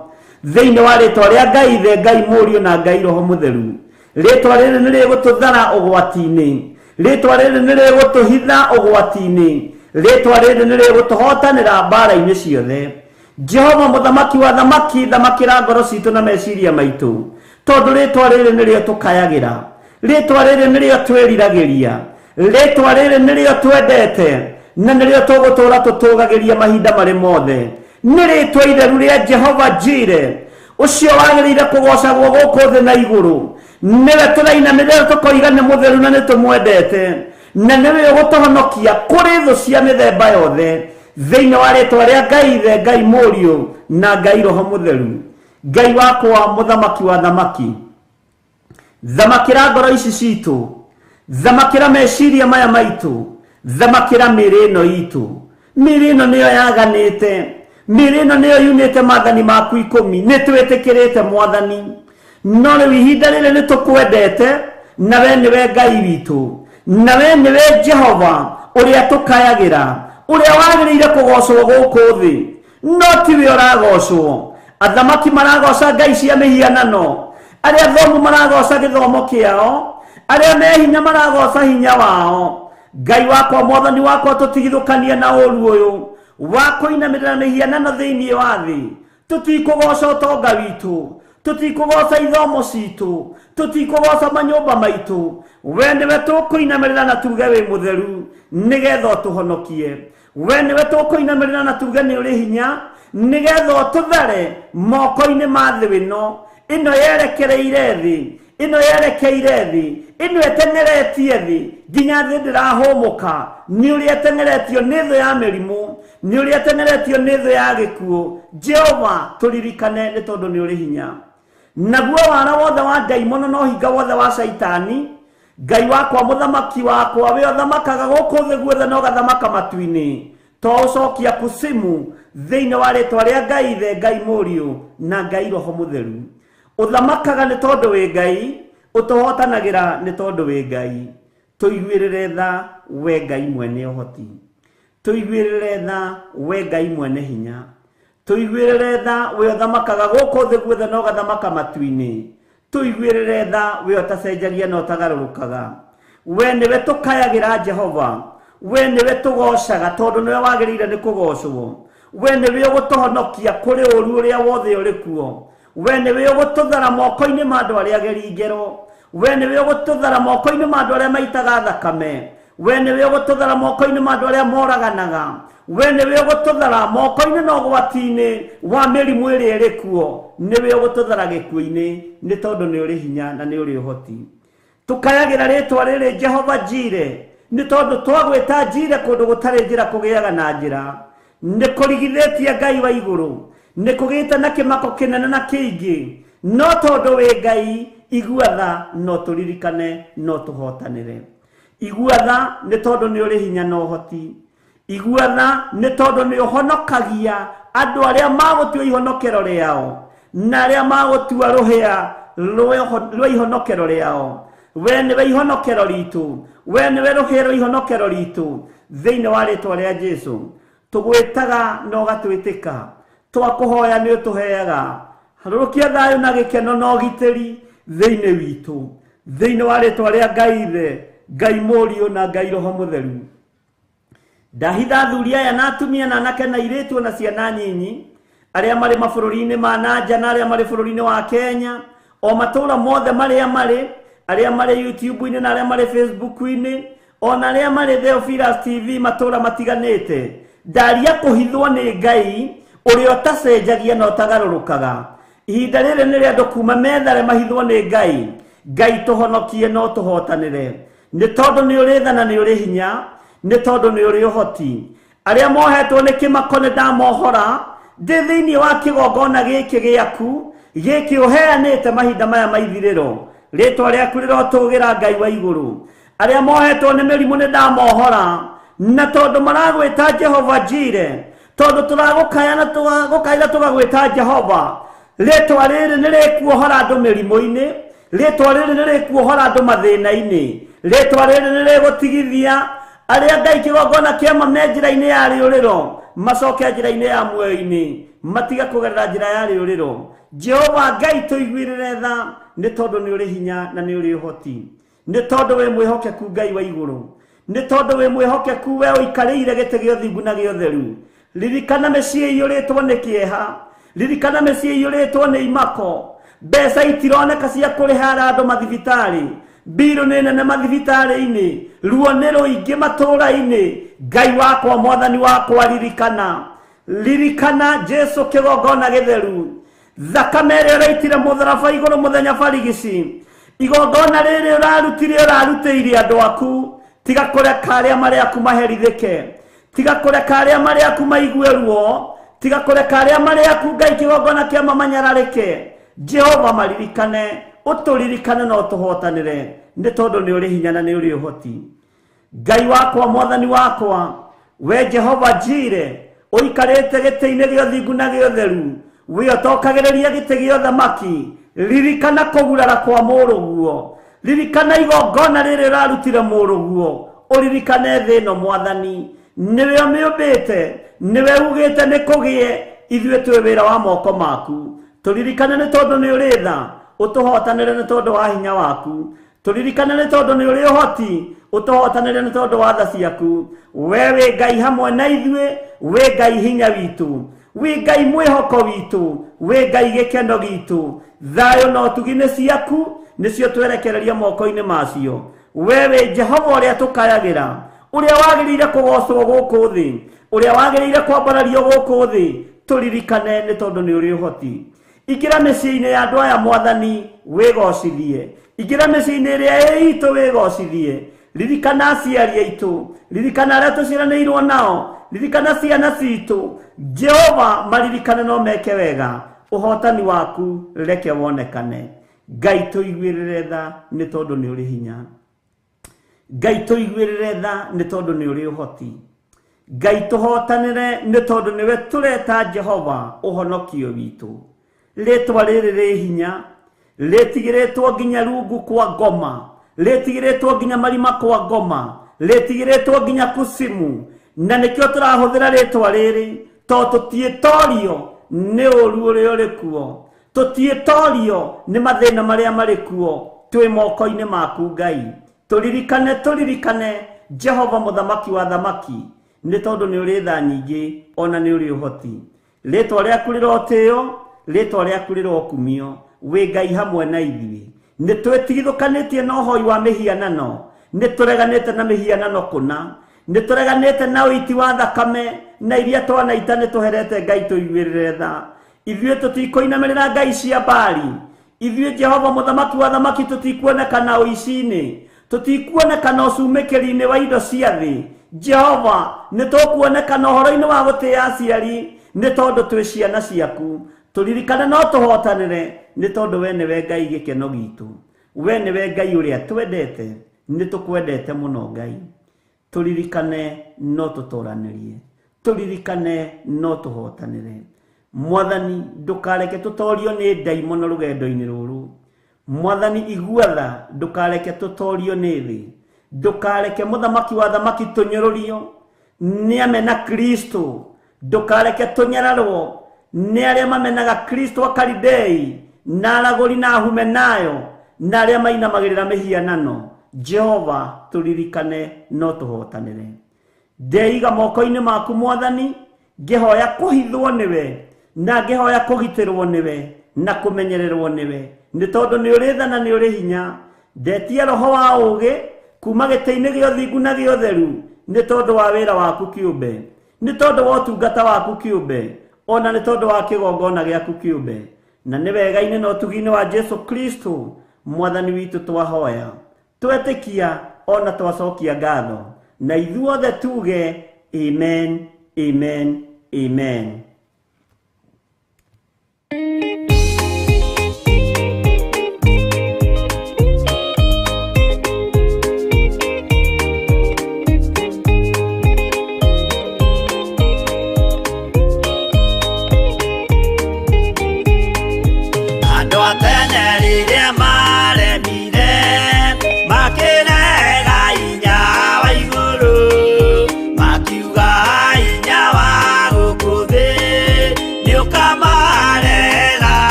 thĩinĩ wa rĩtwa rĩa Ngai Ithe, Ngai Mũriũ na Ngai Roho Mũtheru. Rĩtwa rĩrĩ nĩ rĩgũtũthara ũgwati-inĩ, rĩtwa rĩrĩ nĩ rĩgũtũhitha ũgwati-inĩ, rĩtwa rĩrĩ nĩ rĩgũtũhotanĩra mbara-inĩ ciothe. Jehova mũthamaki wa thamaki, thamakĩra ngoro citũ na meciria maitũ, tondũ rĩtwa rĩrĩ nĩ rĩo tũkayagĩra, rĩtwa rĩrĩ nĩ rĩo twĩriragĩria, rĩtwa rĩrĩ nĩ rĩo twendete, na nĩ rĩo tũgũtũũra tũtũũgagĩria mahinda marĩ mothe. Nĩ rĩtwa itheru rĩa Jehova Jireh, ũcio wagĩrĩire kũgocagwo gũkũ thĩ na igũrũ. Nĩwe tũrainamĩrĩra tũkoiga nĩ mũtheru na nĩ tũmwendete, na nĩwe ũgũtũhonokia kũrĩ thũ cia mĩthemba yothe, thĩinĩ wa rĩtwa rĩa Ngai Ithe, Ngai Mũriũ na Ngai Roho Mũtheru. Ngai wakwa mũthamaki wa thamaki, thamakĩra ngoro ici citũ, thamakĩra meciria maya maitũ, thamakĩra mĩĩrĩ ĩno itũ. Mĩĩrĩ ĩno nĩyo yaganĩte, mĩĩrĩ ĩno nĩyo yunĩte maathani maku 10, nĩ twĩtĩkĩrĩte Mwathani, no rĩu ihinda rĩrĩ nĩ tũkwendete, nawe nĩwe Ngai witũ, nawe nĩwe Jehova ũrĩa tũkayagĩra, ũrĩa wagĩrĩire kũgocwo gũkũ thĩ, no tiwe ũragocwo. Athamaki maragoca ngai cia mĩhianano, arĩa athomu maragoca gĩthomo kĩao, arĩa me hinya maragoca hinya wao. Ngai wakwa, Mwathani wakwa, tũtigithũkanie na ũũru ũyũ wa kũinamĩrĩra mĩhianano thĩinĩ wa thĩ. Tũtikũgoca ũtonga witũ, tũtikũgoca ithomo citũ, tũtikũgoca manyũmba maitũ. We nĩwe tũkũinamĩrĩra na tuge wĩ mũtheru, nĩgetha ũtũhonokie. We nĩwe tũkũinamĩrĩra na tuge nĩ ũrĩ hinya, nĩgetha ũtũthare moko-inĩ ma thĩ ĩno yerekereire thĩ, ĩno yerekeire thĩ, ĩno ĩteng'eretie thĩ nginya thĩ ndĩrahũmũka. Nĩ ũrĩa ĩteng'eretio nĩ thũ ya mĩrimũ, nĩ ũrĩa ĩteng'eretio nĩ thũ ya gĩkuũ. Jehova, tũririkane nĩ tondũ nĩ ũrĩ hinya. Naguo wara wothe wa ndaimono na ũhinga wothe wa caitani, Ngai wakwa, mũthamaki wakwa, we ũthamakaga gũkũ thĩ guothe na ũgathamaka matu-inĩ, to ũcokia kusimu thĩinĩ wa rĩtwa rĩa Ngai Ithe, Ngai Mũriũ na Ngai Roho Mũtheru. Ũthamakaga nĩ tondũ wĩ Ngai, ũtũhotanagĩra nĩ tondũ wĩ Ngai. Tũiguĩrĩre tha, we Ngai mwene ũhoti, tũiguĩrĩre tha, we Ngai mwene hinya, tũiguĩrĩre tha, we ũthamakaga gũkũ thĩ guothe na ũgathamaka matu-inĩ. Tũiguĩrĩre tha, we ũtacenjagia na ũtagarũrũkaga. We nĩwe tũkayagĩra Jehova, we nĩwe tũgocaga tondũ nĩwe wagĩrĩire nĩ kũgocwo. We nĩwe ũgũtũhonokia kũrĩ ũũru ũrĩa wothe ũrĩ kuo. We nĩwe ũgũtũthara moko-inĩ ma andũ arĩa ageri ngero. We nĩwe ũgũtũthara moko-inĩ ma andũ arĩa maitaga thakame. We nĩwe ũgũtũthara moko-inĩ ma andũ arĩa moraganaga. We nĩwe ũgũtũthara moko-inĩ na ũgwati-inĩ wa mĩrimũ ĩrĩa ĩrĩ kuo. Nĩwe ũgũtũthara gĩkuũ-inĩ nĩ tondũ nĩ ũrĩ hinya na nĩ ũrĩ ũhoti. Tũkayagĩra rĩtwa rĩrĩ Jehova Jireh, nĩ tondũ twagwĩta Jireh kũndũ gũtarĩ njĩra kũgĩaga na njĩra. Nĩ kũrigithĩtie Ngai wa igũrũ, nĩ kũgĩte na kĩmako kĩnene na kĩingĩ, no tondũ wĩ Ngai, igua tha, no tũririkane, no tũhotanĩre. Igua tha nĩ tondũ nĩ ũrĩ hinya na ũhoti. Igua tha nĩ tondũ nĩ ũhonokagia andũ arĩa magũtua ihonokero rĩao, na arĩa magũtua rũhĩa rwa ihonokero rĩao. We nĩwe ihonokero ritũ, we nĩwe rũhĩa rwa ihonokero ritũ, thĩinĩ wa rĩtwa rĩa Jesũ. Tũgwĩtaga na ũgatwĩtĩka, twakũhoya nĩ ũtũheaga. Harũrũkia thayũ na gĩkeno na ũgitĩri thĩinĩ witũ, thĩinĩ wa rĩtwa rĩa Ngai Ithe, Ngai Mũriũ na Ngai Roho Mũtheru. Ndahitha athuri aya na atumia na anake na airĩtu na ciana nyinyi, arĩa marĩ mabũrũri-inĩ ma nanja na arĩa marĩ bũrũri-inĩ wa Kenya, o matũũra mothe marĩa marĩ, arĩa marĩ YouTube-inĩ na arĩa marĩ Facebook-inĩ, ona arĩa marĩ Theophilus TV matũũra matiganĩte. Ndaria kũhithwo nĩ Ngai ũrĩa ũtacenjagia na ũtagarũrũkaga. Ihinda rĩrĩ nĩ rĩa andũ kuuma methare mahithwo nĩ Ngai. Ngai tũhonokie no tũhotanĩre, nĩ tondũ nĩ ũrĩ tha na nĩ ũrĩ hinya, nĩ tondũ nĩ ũrĩ ũhoti. Arĩa mohetwo nĩ kĩmako nĩ ndamohora, ndĩ thĩinĩ wa kĩgongona gĩkĩ gĩaku, giki uheanite mahinda maya maithiriro ritwa riaku rirotugira Ngai wa iguru aria mohetwo ni mirimu ni ndamohora na tondu maragwita Jehova Jire tondu turagukaya na tugagukaira tugagwita Jehova ritwa riri nirikuohora andu mirimu-ini ritwa riri nirikuohora andu mathina-ini ritwa riri nirigutigithia aria Ngai kigongona kia njira-ini ya riuriro macoke njira-ini ya muoyo-ini matiga kugerera njira ya riuriro Jehova Ngai tuiguirire tha ni tondu ni uri hinya na ni uri uhoti ni tondu we mwihokeku Ngai wa iguru ni tondu we mwihokeku we uikarire gite gio thingu na gio theru ririkana mecii iyuritwo ni kieha ririkana mecii iyuritwo ni imako mbeca itironeka cia kurihara andu mathibitari biro ni nene mathibitari-ini ruo ni ruingi matura-ini Ngai wakwa mwathani wakwa ririkana Jesu kigongona githeru thakame ĩrĩa ũraitire mũtharaba igũrũ mũthenya barigici igongona rĩrĩ ũrarutĩire andũ aku tiga kũreka arĩa marĩ aku maherithĩke tiga kũreka arĩa marĩ aku maigue ruo tiga kũreka arĩa marĩ aku Ngai kĩgongona kĩa mamanyararĩke Jehova maririkane ũtũririkane na ũtũhotanĩre nĩ tondũ nĩ ũrĩ hinya na nĩ ũrĩ ũhoti Ngai wakwa mwathani wakwa we Jehova Jire ũikarĩte gĩtĩ-inĩ gĩa ũthingu na gĩa ũtheru we otokagĩrĩria gĩtĩ gĩa ũthamaki ririkana kũgurara kwa mũrũguo ririkana igongona rĩrĩ ũrarutire mũrũguo ũririkane thĩ ĩno mwathani nĩwe ũmĩũmbĩte nĩwe ugĩte nĩ kũgĩe ithuĩ twĩ wĩra wa moko maku tũririkane nĩ tondũ nĩ ũrĩ tha ũtũhotanĩre nĩ tondũ wa hinya waku tũririkane nĩ tondũ nĩ ũrĩ ũhoti ũtũhotanĩre nĩ tondũ wa tha ciaku we wĩ Ngai hamwe na ithuĩ wĩ Ngai hinya witũ wĩ Ngai mwĩhoko witũ wĩ Ngai gĩkeno gitũ thayũ na ũtugi nĩ ciaku nĩcio twerekereria moko-inĩ macio we wĩ Jehova ũrĩa tũkayagĩra ũrĩa wagĩrĩire kũgocwo gũkũ thĩ ũrĩa wagĩrĩire kwambarario gũkũ thĩ tũririkane nĩ tondũ nĩ ũrĩ ũhoti ingĩra mĩciĩ-inĩ ya andũ aya mwathani wĩgocithie ingĩra mĩciĩ-inĩ ĩrĩa ĩitũ wĩgocithie ririkana aciari aitũ ririkana arĩa tũciaranĩirwo nao ririkana ciana citũ Jehova maririkane no meke wega ũhotani waku reke wonekane Ngai tũiguĩrĩre tha nĩ tondũ nĩ ũrĩ hinya Ngai tũiguĩrĩre tha nĩ tondũ nĩ ũrĩ ũhoti Ngai tũhotanĩre nĩ tondũ nĩwe tũreta Jehova ũhonokio witũ rĩtwa rĩrĩ rĩ hinya rĩtigĩrĩtwo nginya rungu kwa ngoma rĩtigĩrĩtwo nginya marima kwa ngoma rĩtigĩrĩtwo nginya kusimu na nĩkĩo tũrahũthĩra rĩtwa rĩrĩ tondũ tũtiĩtorio nĩ ũru ũrĩa ũrĩ kuo tũtiĩtorio nĩ mathĩna marĩa marĩ kuo twĩ moko-inĩ maku Ngai tũririkane Jehova mũthamaki wa thamaki nĩ tondũ nĩ ũrĩ tha nyingĩ ona nĩ ũrĩ ũhoti rĩtwa rĩaku rĩrotĩo rĩtwa rĩaku rĩrokumio wĩ Ngai hamwe na ithuĩ nĩ twĩtigithũkanĩtie na ũhoi wa mĩhianano nĩ tũreganĩte na mĩhianano kũna nĩ tũreganĩte na ũiti wa thakame na iria twanaita nĩ tũherete Ngai tũiguĩrĩre tha ithuĩ tũtikũinamĩrĩra ngai cia Baali ithuĩ Jehova mũthamaki wa thamaki tũtikuonekana ũici-inĩ tũtikuonekana ũcumĩkĩri-inĩ wa indo cia thĩ Jehova nĩ tũkuonekana ũhoro-inĩ wa gũtĩĩa aciari nĩ tondũ twĩ ciana ciaku tũririkane no tũhotanĩre nĩ tondũ we nĩwe Ngai gĩkeno gitũ we nĩwe Ngai ũrĩa twendete nĩ tũkwendete mũno Ngai tũririkane no tũtũranĩrie tũririkane no tũhotanĩre mwathani ndũkareke tũtorio nĩ ndaimono rũgendo-inĩ rũrũ mwathani iguatha ndũkareke tũtorio nĩ thĩ ndũkareke mũthamaki wa thamaki tũnyũrũrio nĩ amena Kristo ndũkareke tũnyararwo nĩ arĩa mamenaga Kristo akaridei na aragũri na Humenayo na arĩa mainamagĩrĩra mĩhianano Jehova tũririkane no tũhotanĩre ndeiga moko-inĩ maku mwathani ngĩhoya kũhithwo nĩwe na ngĩhoya kũgitĩrwo nĩwe na kũmenyererwo nĩwe nĩ tondũ nĩ ũrĩ tha na nĩ ũrĩ hinya ndetia roho wa ũũgĩ kuma gĩtĩ-inĩ gĩa ũthingu na gĩa ũtheru nĩ tondũ wa wĩra waku kĩũmbe nĩ tondũ wa ũtungata waku kĩũmbe ona nĩ tondũ wa kĩgongona gĩaku kĩũmbe na nĩ wega-inĩ na ũtugi-inĩ wa Jesu Kristo mwathani witũ twahoya twetĩkia ona twacokia ngatho na ithuothe tuge amen amen amen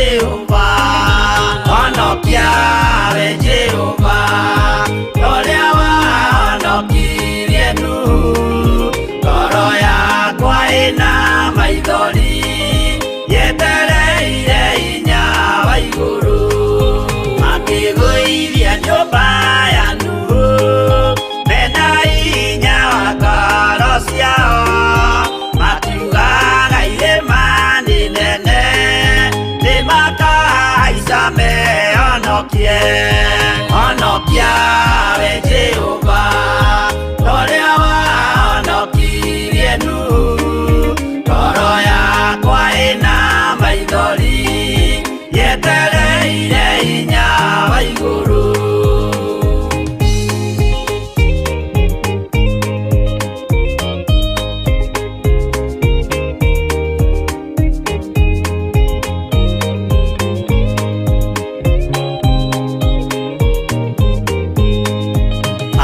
Jehovah, honokia we Jehovah, oria wahonokirie Nuhu, ngoro yakwa ina maithori, yetereire hinya wa iguru, makigũithia nyũmba ya Nuhu, mena hinya wa ngoro ciao, makiugaga irĩma nĩ nene, nĩmakahaica mehonokie. Honokia we Jehovah, ũrĩa wahonokirie Nuhu, ngoro yakwa ĩna maithori, yetereire hinya wa igũrũ.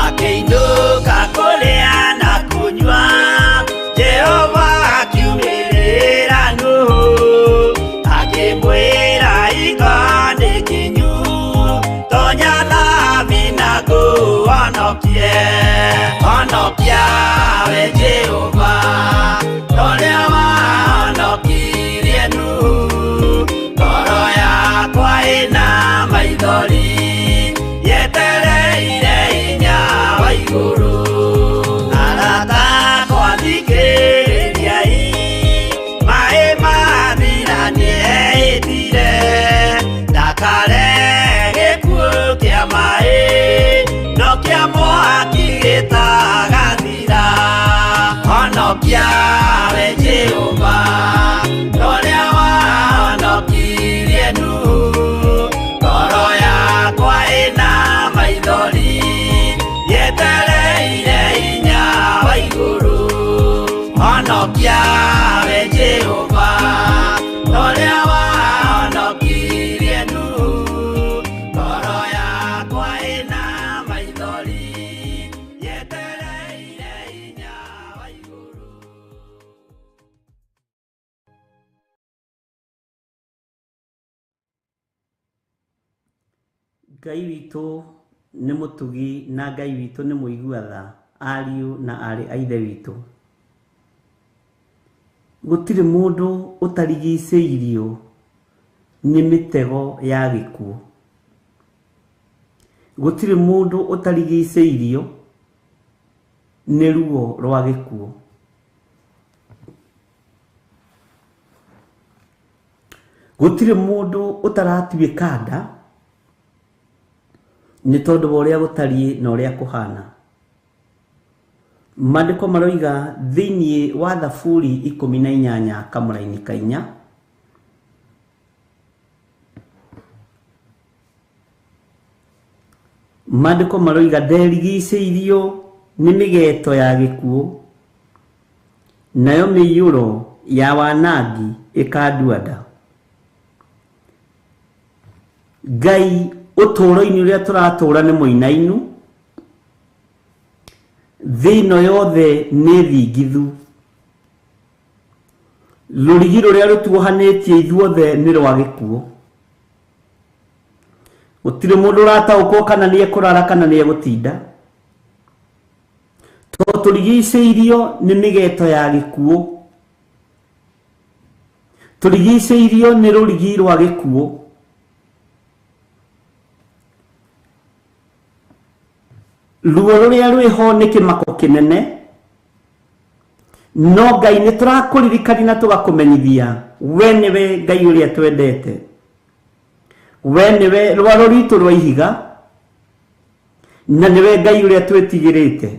Akĩinũka kũrĩa na kũnyua, Jehova akiumĩrĩra Nuhu, akĩmwĩra iko nĩ kĩnyu, tonya thabina ngũhonokie. Honokia we Jehova, ũrĩa wahonokirie Nuhu, ngoro yakwa ĩna maithori, yetereire hinya wa igũrũ. Arata akwa thikĩrĩriai, maĩ mathira nĩehĩtire, ndakare gĩkuũ kĩa maĩ, no kĩa mwaki gĩtagathira. Honokia we Jehova, ũrĩa wahonokirie Nuhu, ngoro yakwa ĩna maithori, yetereire hinya wa igũrũ. Honokia we Jehova, ũrĩa wahonokirie Nuhu, ngoro yakwa ĩna maithori, yetereire hinya wa igũrũ. Ngai witũ nĩ mũtugi na Ngai witũ nĩ mũigua tha, ariũ na arĩ a ithe witũ. Gũtirĩ mũndũ ũtarigicĩirio nĩ mĩtego ya gĩkuũ. Gũtirĩ mũndũ ũtarigicĩirio nĩ ruo rwa gĩkuũ. Gũtirĩ mũndũ ũtaratuĩka nda nĩ tondũ wa ũrĩa gũtariĩ na ũrĩa kũhana. Maandĩko maroiga thĩinĩ wa Thaburi 18 kamũra-inĩ ka 4, maandĩko maroiga nderigicĩirio nĩ mĩgeeto ya gĩkuũ, nayo mĩiyũro ya wanangi ĩkandua nda. Ngai ũtũũro-inĩ ũrĩa tũratũũra nĩ mũinainu, thĩ ĩno yothe nĩ thingithu, rũrigi rũrĩa rũtuohanĩtie ithuothe nĩ rwa gĩkuũ. Gũtirĩ mũndũ ũrataũkwo kana nĩ ekũrara kana nĩ egũtinda, tondũ tũrigicĩirio nĩ mĩgeeto ya gĩkuũ, tũrigicĩirio nĩ rũrigi rwa gĩkuũ. Ruo rũrĩa rwĩho nĩ kĩmako kĩnene, no Ngai nĩ tũrakũririkania na tũgakũmenyithia we nĩwe Ngai ũrĩa twendete, we nĩwe rwaro rwitũ rwa ihiga, na nĩwe Ngai ũrĩa twĩtigĩrĩte.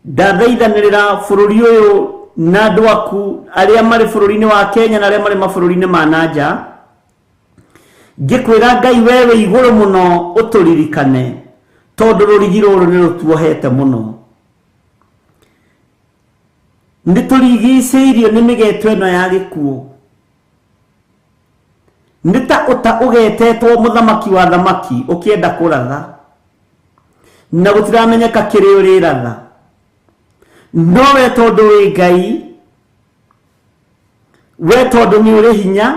Ndathaithanĩrĩra bũrũri ũyũ na andũ aku arĩa marĩ bũrũri-inĩ wa Kenya na arĩa marĩ mabũrũri-inĩ ma nanja, ngĩkwĩra Ngai we wĩ igũrũ mũno ũtũririkane, tondũ rũrigi rũrũ nĩ rũtuohete mũno. Nĩ tũrigicĩirio nĩ mĩgeeto ĩno ya gĩkuũ. Nĩ ta ũta ũgetetwo mũthamaki wa thamaki ũkĩenda kũratha, na gũtiramenyeka kĩrĩa ũrĩratha. No we tondũ wĩ Ngai, we tondũ nĩ ũrĩ hinya,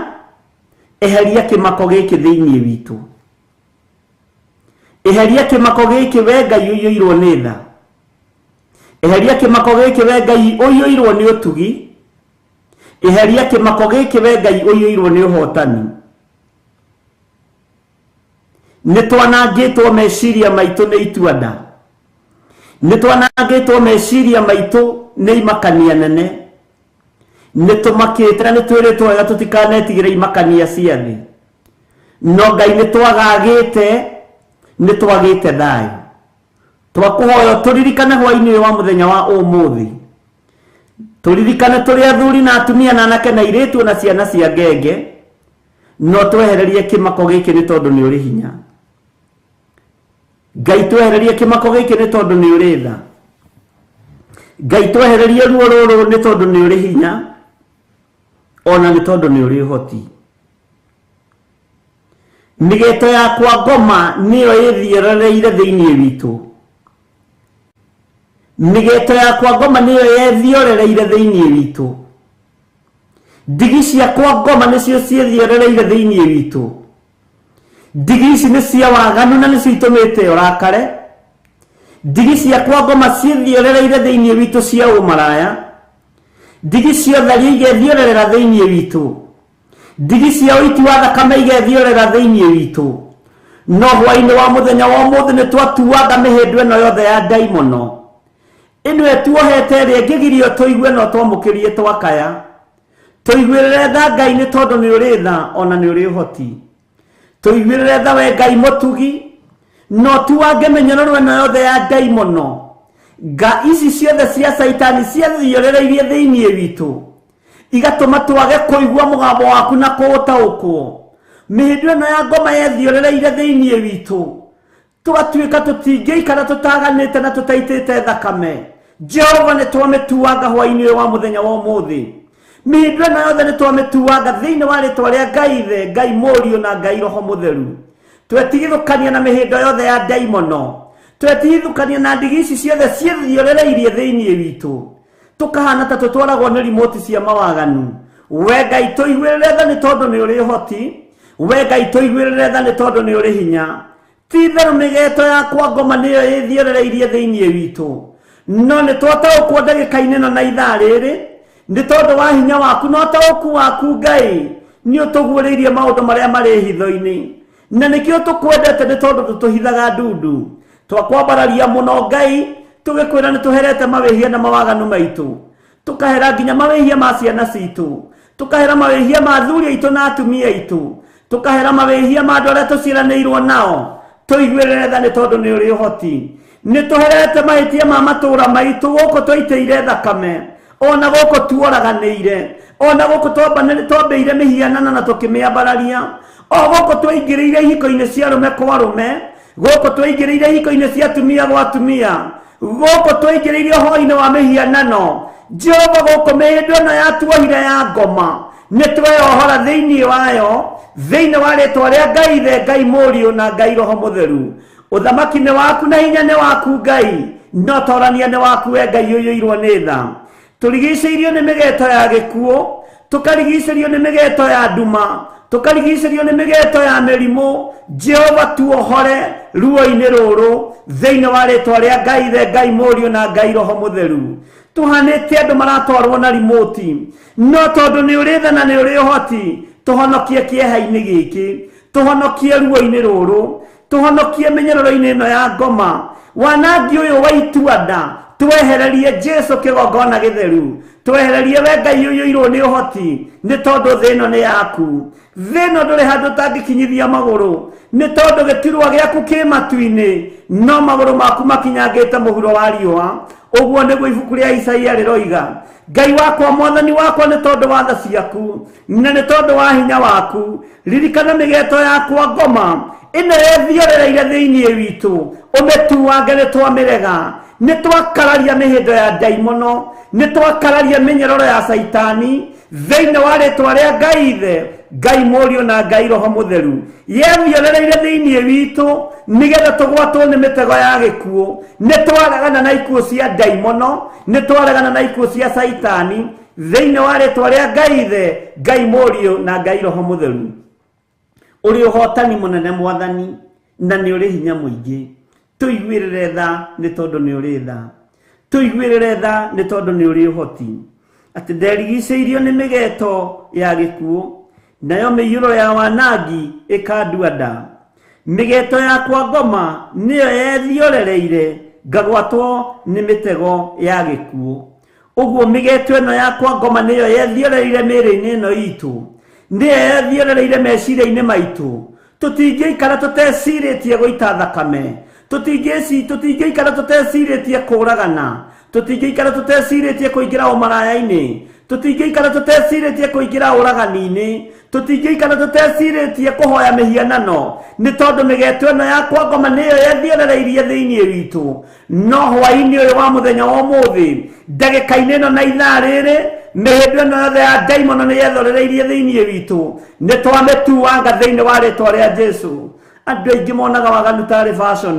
eheria kimako giki thiini witu, eheria kimako giki we Ngai uiyũirwo nĩ tha, eheria kimako giki we Ngai uiyũirwo nĩ ũtugi, eheria kimako giki we Ngai uiyũirwo nĩ ũhotani. Nĩtwanangĩtwo meciria maitũ nĩ ituanda, nĩtwanangĩtwo meciria maitũ nĩ imakania nene, nĩtũmakĩte na nĩtwĩrĩtwo wega tũtikanetigĩre imakania cia thĩ, no Ngai nĩtwagagĩte, nĩtwagĩte thayũ. Twakũhoya tũririkane hwa-inĩ ũyũ wa mũthenya wa ũmũthĩ, tũririkane tũrĩ athuri na atumia na anake na airĩtu na ciana cia ngenge, no twehererie kĩmako gĩkĩ nĩ tondũ nĩ ũrĩ hinya. Ngai twehererie kĩmako gĩkĩ nĩ tondũ nĩ ũrĩ tha. Ngai twehererie ruo rũrũ nĩ tondũ nĩ ũrĩ hinya, ona nĩ tondũ nĩ ũrĩ ũhoti. Mĩgeeto yakwa ngoma nĩyo ĩthiũrũrũkĩire thĩinĩ witũ, mĩgeeto yakwa ngoma nĩyo yethiũrũrũkĩire thĩinĩ witũ, ndigi ciakwa ngoma nĩcio ciethiũrũrũkĩire thĩinĩ witũ. Ndigi ici nĩ cia waganu na nĩcio itũmĩte ũrakare. Ndigi ciakwa ngoma ciethiũrũrũkĩire thĩinĩ witũ cia ũmaraya, ndigi cia ũtharia igethiũrũrũka thĩinĩ witũ, ndigi cia ũiti wa thakame igethiũrũrũka thĩinĩ witũ. No hwa-inĩ wa mũthenya wa ũmũthĩ nĩtwatuanga mĩhĩndo ĩno yothe ya ndaimono, ĩno ĩtuohete ĩrĩa ĩngĩgirio tũigue no twamũkĩrie twakaya. Tũiguĩrĩre tha Ngai nĩ tondũ nĩ ũrĩ tha, ona nĩ ũrĩ ũhoti. Tũiguĩrĩre tha we Ngai mũtugi, no tuange mĩnyororo ĩno yothe ya ndaimono, nga ici ciothe cia Saitani ciathiũrũrũkĩirie thĩinĩ witũ, igatũma twage kũigua mũgambo waku na kũũtaũkwo. Mĩhĩndo ĩno ya ngoma yethiũrũrũkĩire thĩinĩ witũ, tũgatuĩka tũtingĩikara tũtaganĩte na tũtaitĩte thakame. Jehova nĩtwamĩtuanga hwa-inĩ ũyũ wa mũthenya wa ũmũthĩ. Mĩhĩndo ĩno yothe nĩtwamĩtuanga thĩinĩ wa rĩtwa rĩa Ngai Ithe, Ngai Mũriũ na Ngai Roho Mũtheru. Twetigithũkania na mĩhĩndo yothe ya ndaimono, twetigithũkania na ndigi ici ciothe ciethiũrũrũkĩirie thĩinĩ witũ, tũkahana ta tũtwaragwo nĩ rimoti cia mawaganu. We Ngai tũiguĩrĩre tha nĩ tondũ nĩ ũrĩ ũhoti, we Ngai tũiguĩrĩre tha nĩ tondũ nĩ ũrĩ hinya. Ti-itherũ mĩgeeto yakwa ngoma nĩyo ĩthiũrũrũkĩirie thĩinĩ witũ, no nĩtwataũkwo ndagĩka-inĩ ĩno na ithaa rĩrĩ nĩ tondũ wa hinya waku na ũtaũku waku Ngai, nĩ ũtũguũrĩirie maũndũ marĩa marĩ hitho-inĩ, na nĩkĩo tũkwendete nĩ tondũ tũtũhithaga ndundu. Twakwambararia mũno Ngai, tũgĩkwĩra nĩtũherete mawĩhia na mawaganu maitũ, tũkahera nginya mawĩhia ma ciana citũ, tũkahera mawĩhia ma athuri aitũ na atumia aitũ, tũkahera mawĩhia ma andũ arĩa tũciaranĩirwo nao. Tũiguĩrĩre tha nĩ tondũ nĩ ũrĩ ũhoti. Nĩtũherete mahĩtia ma matũũra maitũ gũkũ twaitĩire thakame, ona gũkũ tuoraganĩire, ona gũkũ twambĩire mĩhianano na tũkĩmĩambararia, o gũkũ twaingĩrĩire ihiko-inĩ cia arũme kwa arũme, gũkũ twaingĩrĩire ihiko-inĩ cia atumia gwa atumia, gũkũ twaingĩrĩire ũhoro-inĩ wa mĩhianano. Jehova gũkũ mĩhĩndo ĩno yatuohire ya ngoma, nĩtweyohora thĩinĩ wayo, thĩinĩ wa rĩtwa rĩa Ngai Ithe, Ngai Mũriũ na Ngai Roho Mũtheru. Ũthamaki nĩ waku na hinya nĩ waku Ngai, no torania nĩ waku we Ngai ũiyũirwo nĩ tha. Tũrigicĩirio nĩ mĩgeeto ya gĩkuũ, tũkarigicĩrio nĩ mĩgeeto ya nduma, tũkarigicĩrio nĩ mĩgeeto ya mĩrimũ. Jehova tuohore ruo-inĩ rũrũ thĩinĩ wa rĩtwa rĩa Ngai Ithe, Ngai Mũriũ na Ngai Roho Mũtheru. Tũhanĩte andũ maratwarwo na rimoti, no tondũ nĩ ũrĩ tha na nĩ ũrĩ ũhoti, tũhonokie kĩeha-inĩ gĩkĩ, tũhonokie ruo-inĩ rũrũ, tũhonokie mĩnyororo-inĩ ĩno ya ngoma. Wanangi ũyũ wa ituanda twehererie Jesu kĩgongona gĩtheru, twehererie we Ngai ũiyũirwo nĩ ũhoti, nĩ tondũ thĩ ĩno nĩ yaku. Thĩ ĩno ndũrĩ handũ ũtangĩkinyithia magũrũ, nĩ tondũ gĩturwa gĩaku kĩ matu-inĩ, no magũrũ maku makinyangĩte mũhuro wa riũa. Ũguo nĩguo ibuku rĩa Isaia rĩroiga. Ngai wakwa, mwathani wakwa, nĩ tondũ wa tha ciaku na nĩ tondũ wa hinya waku, ririkana mĩgeeto yakwa ngoma ĩno yethiũrũrũkĩire thĩinĩ witũ, ũmĩtuange nĩ twamĩrega. Nĩ twakararia mĩhĩndo ya ndaimono, nĩ twakararia mĩnyororo ya Saitani thĩinĩ wa rĩtwa rĩa Ngai Ithe, Ngai Mũriũ na Ngai Roho Mũtheru. Yethiũrũrũkĩire thĩinĩ witũ nĩgetha tũgwatwo nĩ mĩtego ya gĩkuũ. Nĩ twaregana na ikuũ cia ndaimono, nĩ twaregana na ikuũ cia Saitani thĩinĩ wa rĩtwa rĩa Ngai Ithe, Ngai Mũriũ na Ngai Roho Mũtheru. uri uhotani munene mwathani na ni uri hinya muingi tuiguirire tha ni tondu ni uri tha tuiguirire tha ni tondu ni uri uhoti ati nderigiceirio ni migeto ya gikuo nayo miyuro ya wanangi ikanduanda migeto yakwa ngoma niyo yethiorereire ngagwatwo ni mitego ya gikuo uguo migeto ino yakwa ngoma niyo yethiorereire miri-ini ino itu niyo yethiorereire meciria-ini maitu tutingĩikara tutecirĩtie gũita thakame tutingĩikara tutecirĩtie kũragana tutingĩikara tutecirĩtie kũingĩra ũmaraya-inĩ tutingĩikara tutecirĩtie kũingĩra ũragani-inĩ tutingĩikara tutecirĩtie kũhoya mĩhianano nĩ tondũ mĩgeto ĩno yakwa ngoma nĩyo yethiorereirie thĩinĩ witũ no hwa-inĩ ũyũ wa mũthenya wa ũmũthĩ ndagĩka-inĩ ĩno na ithaa rĩrĩ mĩhĩndo ĩno yothe ya ndaimono nĩ yethorereirie thĩinĩ witũ nĩ twamĩtuanga thĩinĩ wa rĩtwa rĩa Jesu. Andũ aingĩ monaga waganu tarĩ fashion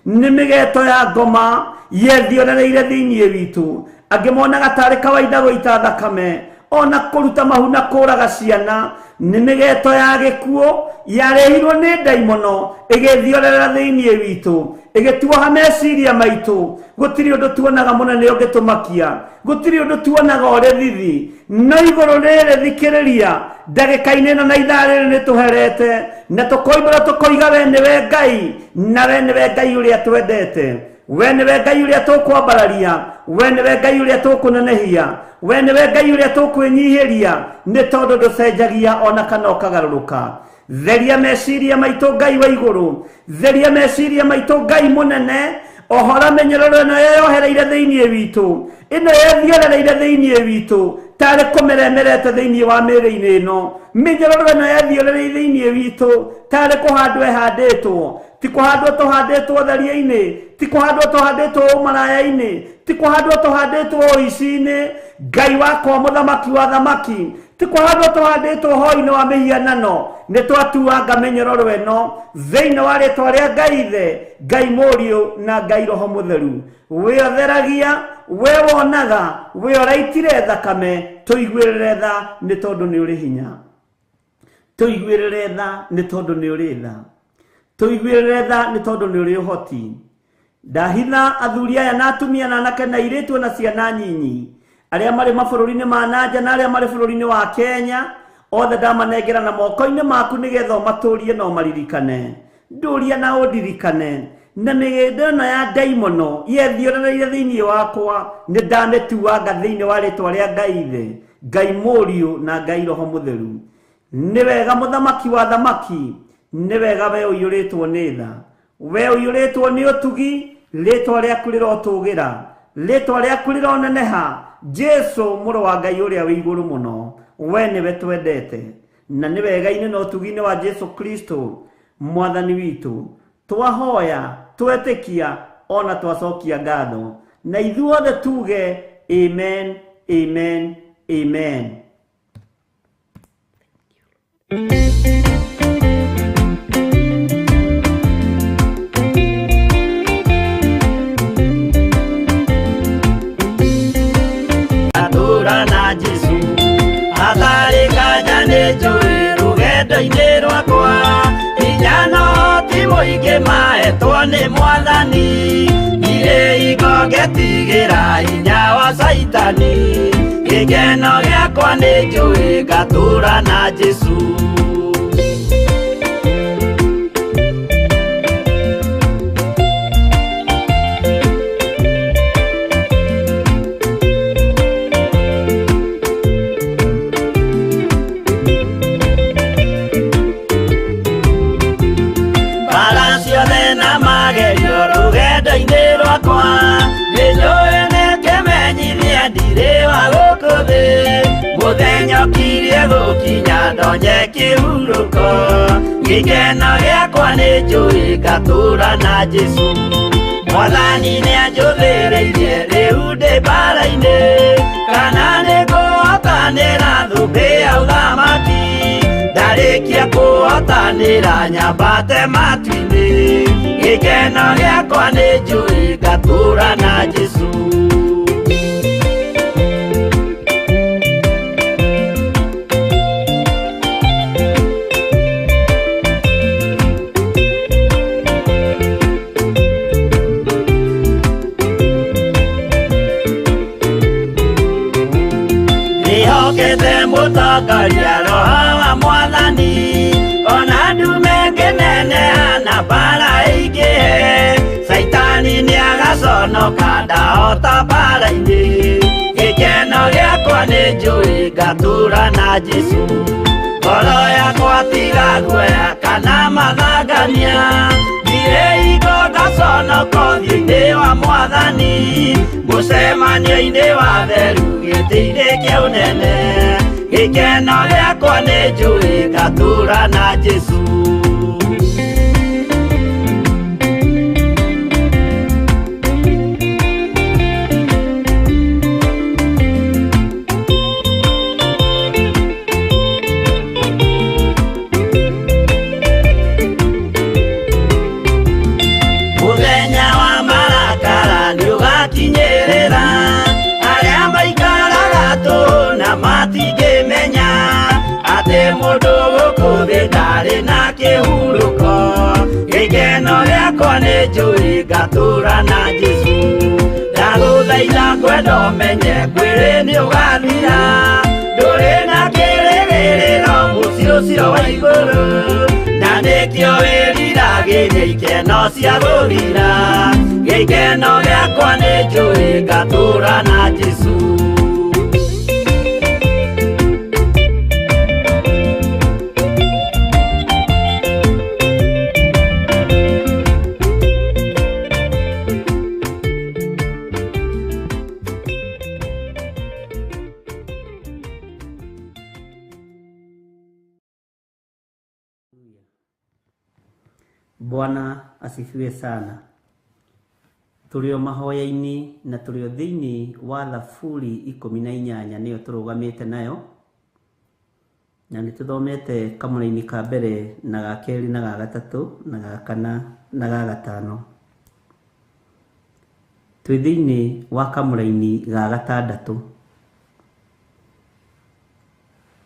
nĩ mĩgeto ya ngoma yethiorereire thĩinĩ witũ angĩ monaga tarĩ kawaida gũita thakame ona kũruta mahu na kũraga ciana nĩ mĩgeto ya gĩkuo yarehirwo nĩ ndaimono ĩgĩthiorera thĩinĩ witũ ĩgĩtuoha meciria maitũ gũtirĩ ũndũ tuonaga mũnene ũngĩtũmakia gũtirĩ ũndũ tuonaga ũrĩ thithi no igũrũ rĩrĩ thikĩrĩria ndagĩka-inĩ ĩno na ithaa rĩrĩ nĩ tũherete na tũkoimbũra tũkoiga we nĩwe Ngai na we nĩwe Ngai ũrĩa twendete we nĩwe Ngai ũrĩa tũkwambararia we nĩwe Ngai ũrĩa tũkũnenehia we nĩwe Ngai ũrĩa tũkwĩnyihĩria nĩ tondũ ndũcenjagia ona kana ũkagarũrũka theria meciria maitũ Ngai wa igũrũ theria meciria maitũ Ngai mũnene ohora menyororo ĩno yeyohereire thĩinĩ witũ ĩno yethiorereire thĩinĩ witũ tarĩ kũmeremerete thĩinĩ wa mĩrĩ-inĩ ĩno mĩnyororo ĩno yethiorereire thĩinĩ witũ tarĩ kũhandwo ĩhandĩtwo ti kũhandwo tũhandĩtwo theria-inĩ ti kũhandwo tũhandĩtwo ũmaraya-inĩ ti kũhandwo tũhandĩtwo ũici-inĩ Ngai wakwa mũthamaki wa thamaki ti kũhandwo tũhandĩtwo hoi-inĩ wa mĩhianano nĩ twatuanga mĩnyororo ĩno thĩinĩ wa rĩtwa rĩa Ngai Ithe Ngai Mũriũ na Ngai Roho Mũtheru we otheragia we wonaga we ũraitire thakame tũiguĩrĩre tha nĩ tondũ nĩ ũrĩ hinya tũiguĩrĩre tha nĩ tondũ nĩ ũrĩ tha tũiguĩrĩre tha nĩ tondũ nĩ ũrĩ ũhoti ndahitha athuri aya na atumia na anake na airĩtu na ciana nyinyi arĩa marĩ mabũrũri-inĩ ma nanja na arĩa marĩ bũrũri-inĩ wa Kenya othe ndamanengera na moko-inĩ maku nĩgetha ũmatũrie na ũmaririkane ndũria na ũndirikane na mĩgĩndo ĩno ya ndaimono yethiorereire thĩinĩ wakwa nĩ ndamĩtuanga thĩinĩ wa rĩtwa rĩa Ngai Ithe Ngai Mũriũ na Ngai Roho Mũtheru nĩ wega mũthamaki wa thamaki nĩ wega we ũiyũrĩtwo nĩ tha we ũiyũrĩtwo nĩ ũtugi rĩtwa rĩaku rĩrotũgĩra rĩtwa rĩaku rĩroneneha Jesu mũrũ wa Ngai ũrĩa wĩ igũrũ mũno we nĩwe twendete na nĩ wega-inĩ na ũtugi-inĩ wa Jesu Kristo mwathani witũ twahoya twetĩkia ona twacokia ngatho na ithuothe tuge amen amen amen. Na Jesu athari kanya nĩ njũĩ rũgendo-inĩ rwakwa hinya no ti mũingĩ mahetwo nĩ mwathani irĩ igo ngetigĩra hinya wa caitani gĩkeno gĩakwa nĩ njũĩ ngatũũra na Jesu. Mũthenya ũkirie gũkinya ndonye kĩhurũko gĩkeno gĩakwa nĩ njũĩ ngatũũra na Jesu. Mwathani nĩ anjũthĩrĩirie rĩu ndĩ mbara-inĩ kana nĩ ngũhotanĩra thũmbĩ ya ũthamaki ndarĩkia kũhotanĩra nyambate matu-inĩ gĩkeno gĩakwa nĩ njũĩ ngatũũra na Jesu. mwathani ona ndume ngeneneana mbara ingĩhe Saitani nĩagaconoka ndahota mbara-inĩ gĩkeno gĩakwa nĩ njũĩ ngatũũra na Jesũ ngoro yakwa tiga guoya kana mathangania thire igo ngaconoko thĩ-inĩ wa mwathani mũcemanio-inĩ wa theru gĩtĩ-inĩ kĩa ũnene gĩkeno gĩakwa nĩ njũĩ ngatũũra na Jesũ mũndũ gũkũ thĩ ndarĩ na kĩhurũko gĩkeno gĩakwa nĩ njũĩ ngatũũra na Jesũ ndagũthaitha ngwenda ũmenye kwĩrĩ nĩ ũgathira ndũrĩ na kĩrĩgĩrĩro mũciĩ ũcio wa igũrũ na nĩkĩo wĩriragĩria ikeno cia gũthira gĩkeno gĩakwa nĩ njũĩ ngatũũra na Jesũ Bwana asifiwe sana. Tulio Mahoya-ini na tulio thĩinĩ wa Thaburi 18 nĩyo tũrũgamĩte nayo na nĩ tũthomete kamũra-inĩ ka mbere na ga kerĩ na ga gatatũ na ga kana na ga gatano. Twĩ thĩinĩ wa kamũra-inĩ ga gatandatũ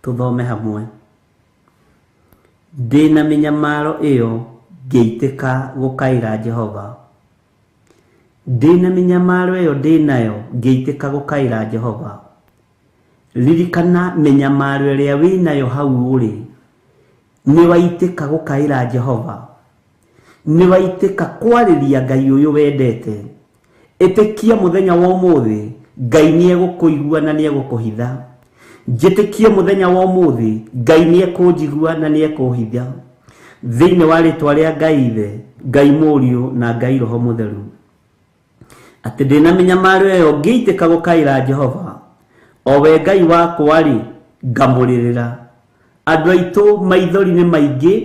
tũthome hamwe. Ndĩna mĩnyamaro ĩyo ngĩitĩka gũkaĩra Jehova. Ndĩna mĩnyamaro ĩyo ndĩnayo ngĩitĩka gũkaĩra Jehova. Ririkana mĩnyamaro ĩrĩa wĩnayo hau ũrĩ. Nĩ waitĩka gũkaĩra Jehova. Nĩ waitĩka kwarĩria Ngai ũyũ wendete. Ĩtĩkia mũthenya wa ũmũthĩ Ngai nĩegũkũigua na nĩegũkũhitha. Njĩtĩkie mũthenya wa ũmũthĩ Ngai nĩekũnjigua na nĩekũhitha. Thĩinĩ wa rĩtwa rĩa Ngai Ithe, Ngai Mũriũ na Ngai Roho Mũtheru. Atĩ ndĩna mĩnyamaro ĩyo ngĩitĩka gũkaĩra Jehova. O we Ngai wakwa rĩ ngamũrĩrĩra. Andũ aitũ maithori nĩ maingĩ,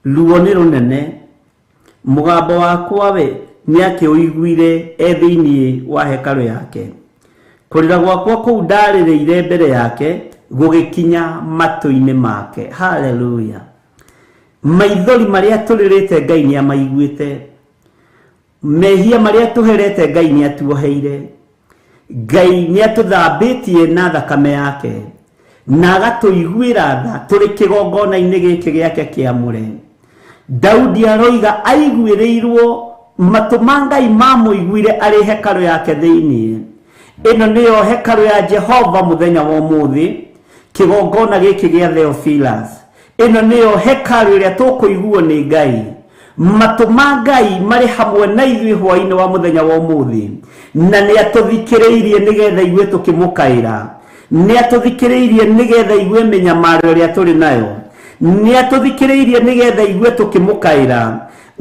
ruo nĩ rũnene. Mũgambo wakwa we nĩakĩũiguire thĩinĩ wa hekarũ yake. Kũrĩra gwakwa kũu ndarĩrĩire mbere yake gũgĩkinya matũ-inĩ make. Hallelujah. Maithori marĩa tũrĩrĩte Ngai nĩamaiguĩte. Mehia marĩa tũherete Ngai nĩatuoheire. Ngai nĩatũthambĩtie na thakame yake na agatũiguĩra tha tũrĩ kĩgongona-inĩ gĩkĩ gĩake kĩamũre. Daudi aroiga aiguĩrĩirwo matũ ma Ngai mamũiguire arĩ hekarũ yake thĩinĩ. Ĩno nĩyo hekarũ ya Jehova mũthenya wa ũmũthĩ, kĩgongona gĩkĩ gĩa Theophilus. Ĩno nĩyo hekarũ ĩrĩa tũkũiguo nĩ Ngai. Matũ ma Ngai marĩ hamwe na ithuĩ hwa-inĩ wa mũthenya wa ũmũthĩ, na nĩatũthikĩrĩirie nĩgetha ithuĩ tũkĩmũkaĩra. Nĩatũthikĩrĩirie nĩgetha ithuĩ mĩnyamaro ĩrĩa tũrĩ nayo. Nĩatũthikĩrĩirie nĩgetha ithuĩ tũkĩmũkaĩra.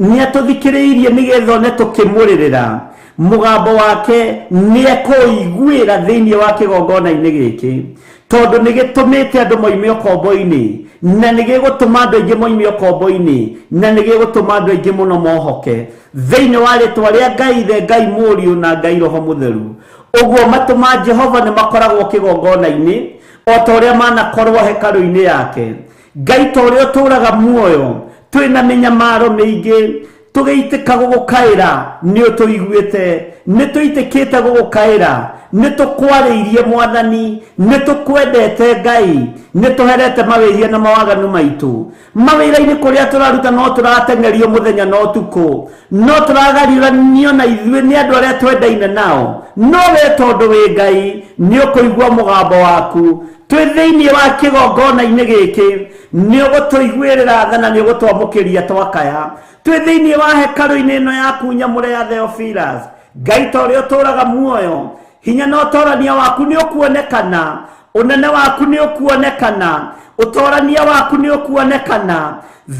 Nĩatũthikĩrĩirie nĩgetha one tũkĩmũrĩrĩra. Mũgambo wake nĩekũiguĩra thĩinĩ wa kĩgongona-inĩ gĩkĩ, tondũ nĩgĩtũmĩte andũ moime ũkombo-inĩ, na nĩgĩgũtũma andũ aingĩ moime ũkombo-inĩ, na nĩgĩgũtũma andũ aingĩ mũno mohoke thĩinĩ wa rĩtwa rĩa Ngai Ithe, Ngai Mũriũ na Ngai Roho Mũtheru. Ũguo matũ ma Jehova nĩ makoragwo kĩgongona-inĩ o ta ũrĩa manakorwo hekarũ-inĩ yake. Ngai ta ũrĩa ũtũũraga muoyo, twĩna mĩnyamaro mĩingĩ, tũgĩitĩka gũgũkaĩra nĩ ũtũiguĩte. Nĩ tũitĩkĩte gũgũkaĩra, nĩ tũkwarĩirie Mwathani, nĩ tũkwendete Ngai, nĩ tũherete mawĩhia na mawaganu maitũ. Mawĩra-inĩ kũrĩa tũraruta no tũrateng'erio mũthenya na ũtukũ, no tũragariũranio na ithuĩ nĩ andũ arĩa twendaine nao. No we tondũ wĩ Ngai nĩ ũkũigua mũgambo waku. Twĩ thĩinĩ wa kĩgongona-inĩ gĩkĩ nĩ ũgũtũiguĩrĩra tha na nĩ ũgũtwamũkĩria twakaya twĩ thĩinĩ wa hekarũ-inĩ ĩno yaku nyamũre ya Theophilus. Ngai ta ũrĩa ũtũũraga muoyo, hinya na ũtorania waku nĩ ũkuonekana, ũnene waku nĩ ũkuonekana, ũtorania waku nĩ ũkuonekana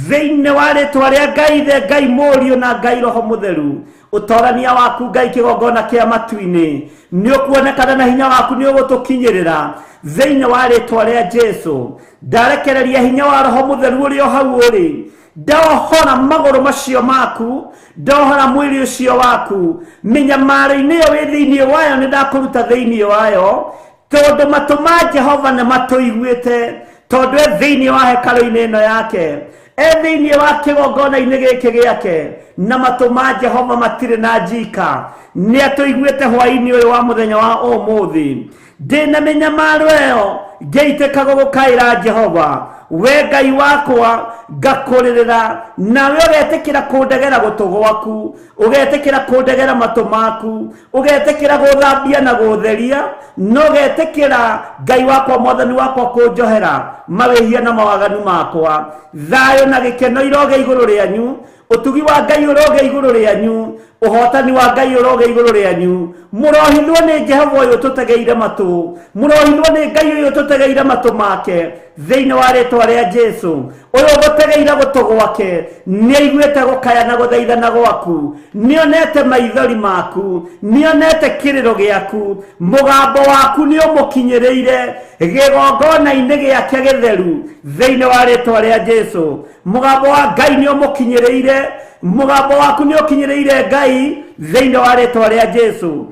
thĩinĩ wa rĩtwa rĩa Ngai Ithe, Ngai Mũriũ na Ngai Roho Mũtheru. Ũtorania waku Ngai kĩgongona kĩa matu-inĩ nĩ ũkuonekana na hinya waku nĩ ũgũtũkinyĩrĩra thĩinĩ wa rĩtwa rĩa Jesu. Ndarekereria hinya wa Roho Mũtheru ũrĩ o hau ũrĩ, ndohora magũrũ macio maku, ndohora mwĩrĩ ũcio waku, mĩnyamaro-inĩ ĩyo wĩ thĩinĩ wayo nĩ ndakũruta thĩinĩ wayo, tondũ matũ ma Jehova nĩ matũiguĩte, tondũ thĩinĩ wa hekarũ-inĩ ĩno yake, thĩinĩ wa kĩgongona-inĩ gĩkĩ gĩake, na matũ ma Jehova matirĩ na njika. Nĩ atũiguĩte hwa-inĩ ũyũ wa mũthenya wa ũmũthĩ. Ndĩna mĩnyamaro ĩyo ngĩitĩka gũgũkaĩra Jehova, we Ngai wakwa ngakũrĩrĩra, nawe ũgetĩkĩra kũndegera gũtũ gwaku, ũgetĩkĩra kũndegera matũ maku, ũgetĩkĩra gũthambia na gũtheria, no ũgetĩkĩra Ngai wakwa mwathani wakwa kũnjohera mawĩhia na mawaganu makwa. Thayũ na gĩkeno iroge igũrũ rĩanyu, ũtugi wa Ngai ũroge igũrũ rĩanyu, ũhotani wa Ngai ũroge igũrũ rĩanyu. Mũrohithwo nĩ Jehova ũyũ tũtegeire matũ, mũrohithwo nĩ Ngai ũyũ tũtegeire matũ make thĩinĩ wa rĩtwa rĩa Jesu. Ũyũ gũtegeire gũtũ gwake nĩ aiguĩte gũkaya na gũthaithana gwaku, nĩonete maithori maku, nĩonete kĩrĩro gĩaku, mũgambo waku nĩ ũmũkinyĩrĩire gĩgongona-inĩ gĩake gĩtheru thĩinĩ wa rĩtwa rĩa Jesu. Mũgambo wa Ngai nĩ ũmũkinyĩrĩire, mũgambo waku nĩ ũkinyĩrĩire Ngai thĩinĩ wa rĩtwa rĩa Jesu.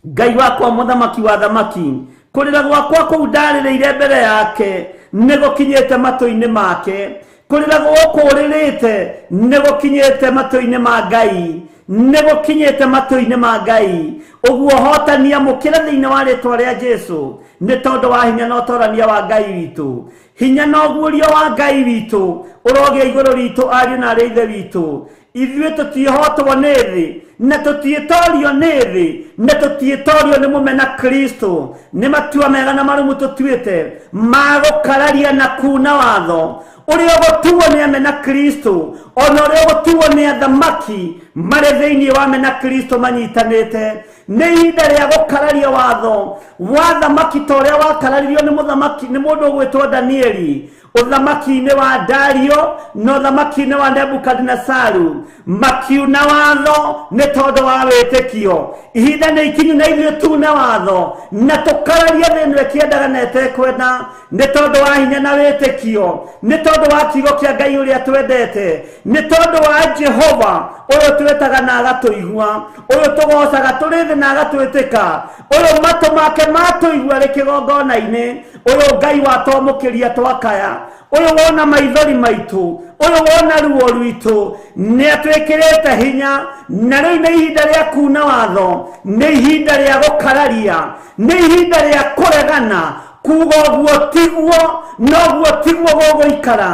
Ngai wakwa mũthamaki wa thamaki, kũrĩra gwakwa kũu ndarĩrĩire mbere yake nĩ gũkinyĩte matũ-inĩ make, kũrĩra gũkũ ũrĩrĩte nĩ gũkinyĩte matũ-inĩ ma Ngai, nĩ gũkinyĩte matũ-inĩ ma Ngai. Ũguo hotania mũkĩra thĩinĩ wa rĩtwa rĩa Jesu, nĩ tondũ wa hinya na ũtorania wa Ngai witũ. Hinya na ũguũrio wa Ngai witũ ũrogia igũrũ ritũ, ariũ na arĩ ithe witũ. Ithuĩ tũtiĩhotwo nĩ thĩ, na tũtiĩtorio nĩ thĩ, na tũtiĩtorio nĩ mũmena Kristo. Nĩ matua mega na marũmu tũtuĩte ma gũkararia na kuuna watho ũrĩa ũgũtuo nĩ amena Kristo, ona ũrĩa ũgũtuo nĩ athamaki marĩ thĩinĩ wa mena Kristo manyitanĩte. Nĩ ihinda rĩa gũkararia watho wa thamaki ta ũrĩa wakararirio nĩ mũthamaki, nĩ mũndũ ũgwĩtwo Danieli, ũthamaki-inĩ wa Dario na ũthamaki-inĩ wa Nebukadnesaru. Makiuna watho nĩ tondũ wa wĩtĩkio. Ihinda nĩ ikinyu na ithuĩ tune watho na tũkararie thĩ ĩno ĩkĩendaga na ĩtekwenda, nĩ tondũ wa hinya na wĩtĩkio, nĩ tondũ wa kiugo kĩa Ngai ũrĩa twendete, nĩ tondũ wa Jehova ũyũ twĩtaga na agatũigua, ũyũ tũgocaga tũrĩ thĩ na agatwĩtĩka, ũyũ matũ make matũigua rĩ kĩgongona-inĩ, ũyũ Ngai watwamũkĩria twakaya, ũyũ wona maithori maitũ, ũyũ wona ruo rwitũ, nĩ atwĩkĩrĩte hinya. Na rĩu nĩ ihinda rĩa kuuna watho, nĩ ihinda rĩa gũkararia, nĩ ihinda rĩa kũregana, kuuga ũguo tiguo noguo tiguo gũgũikara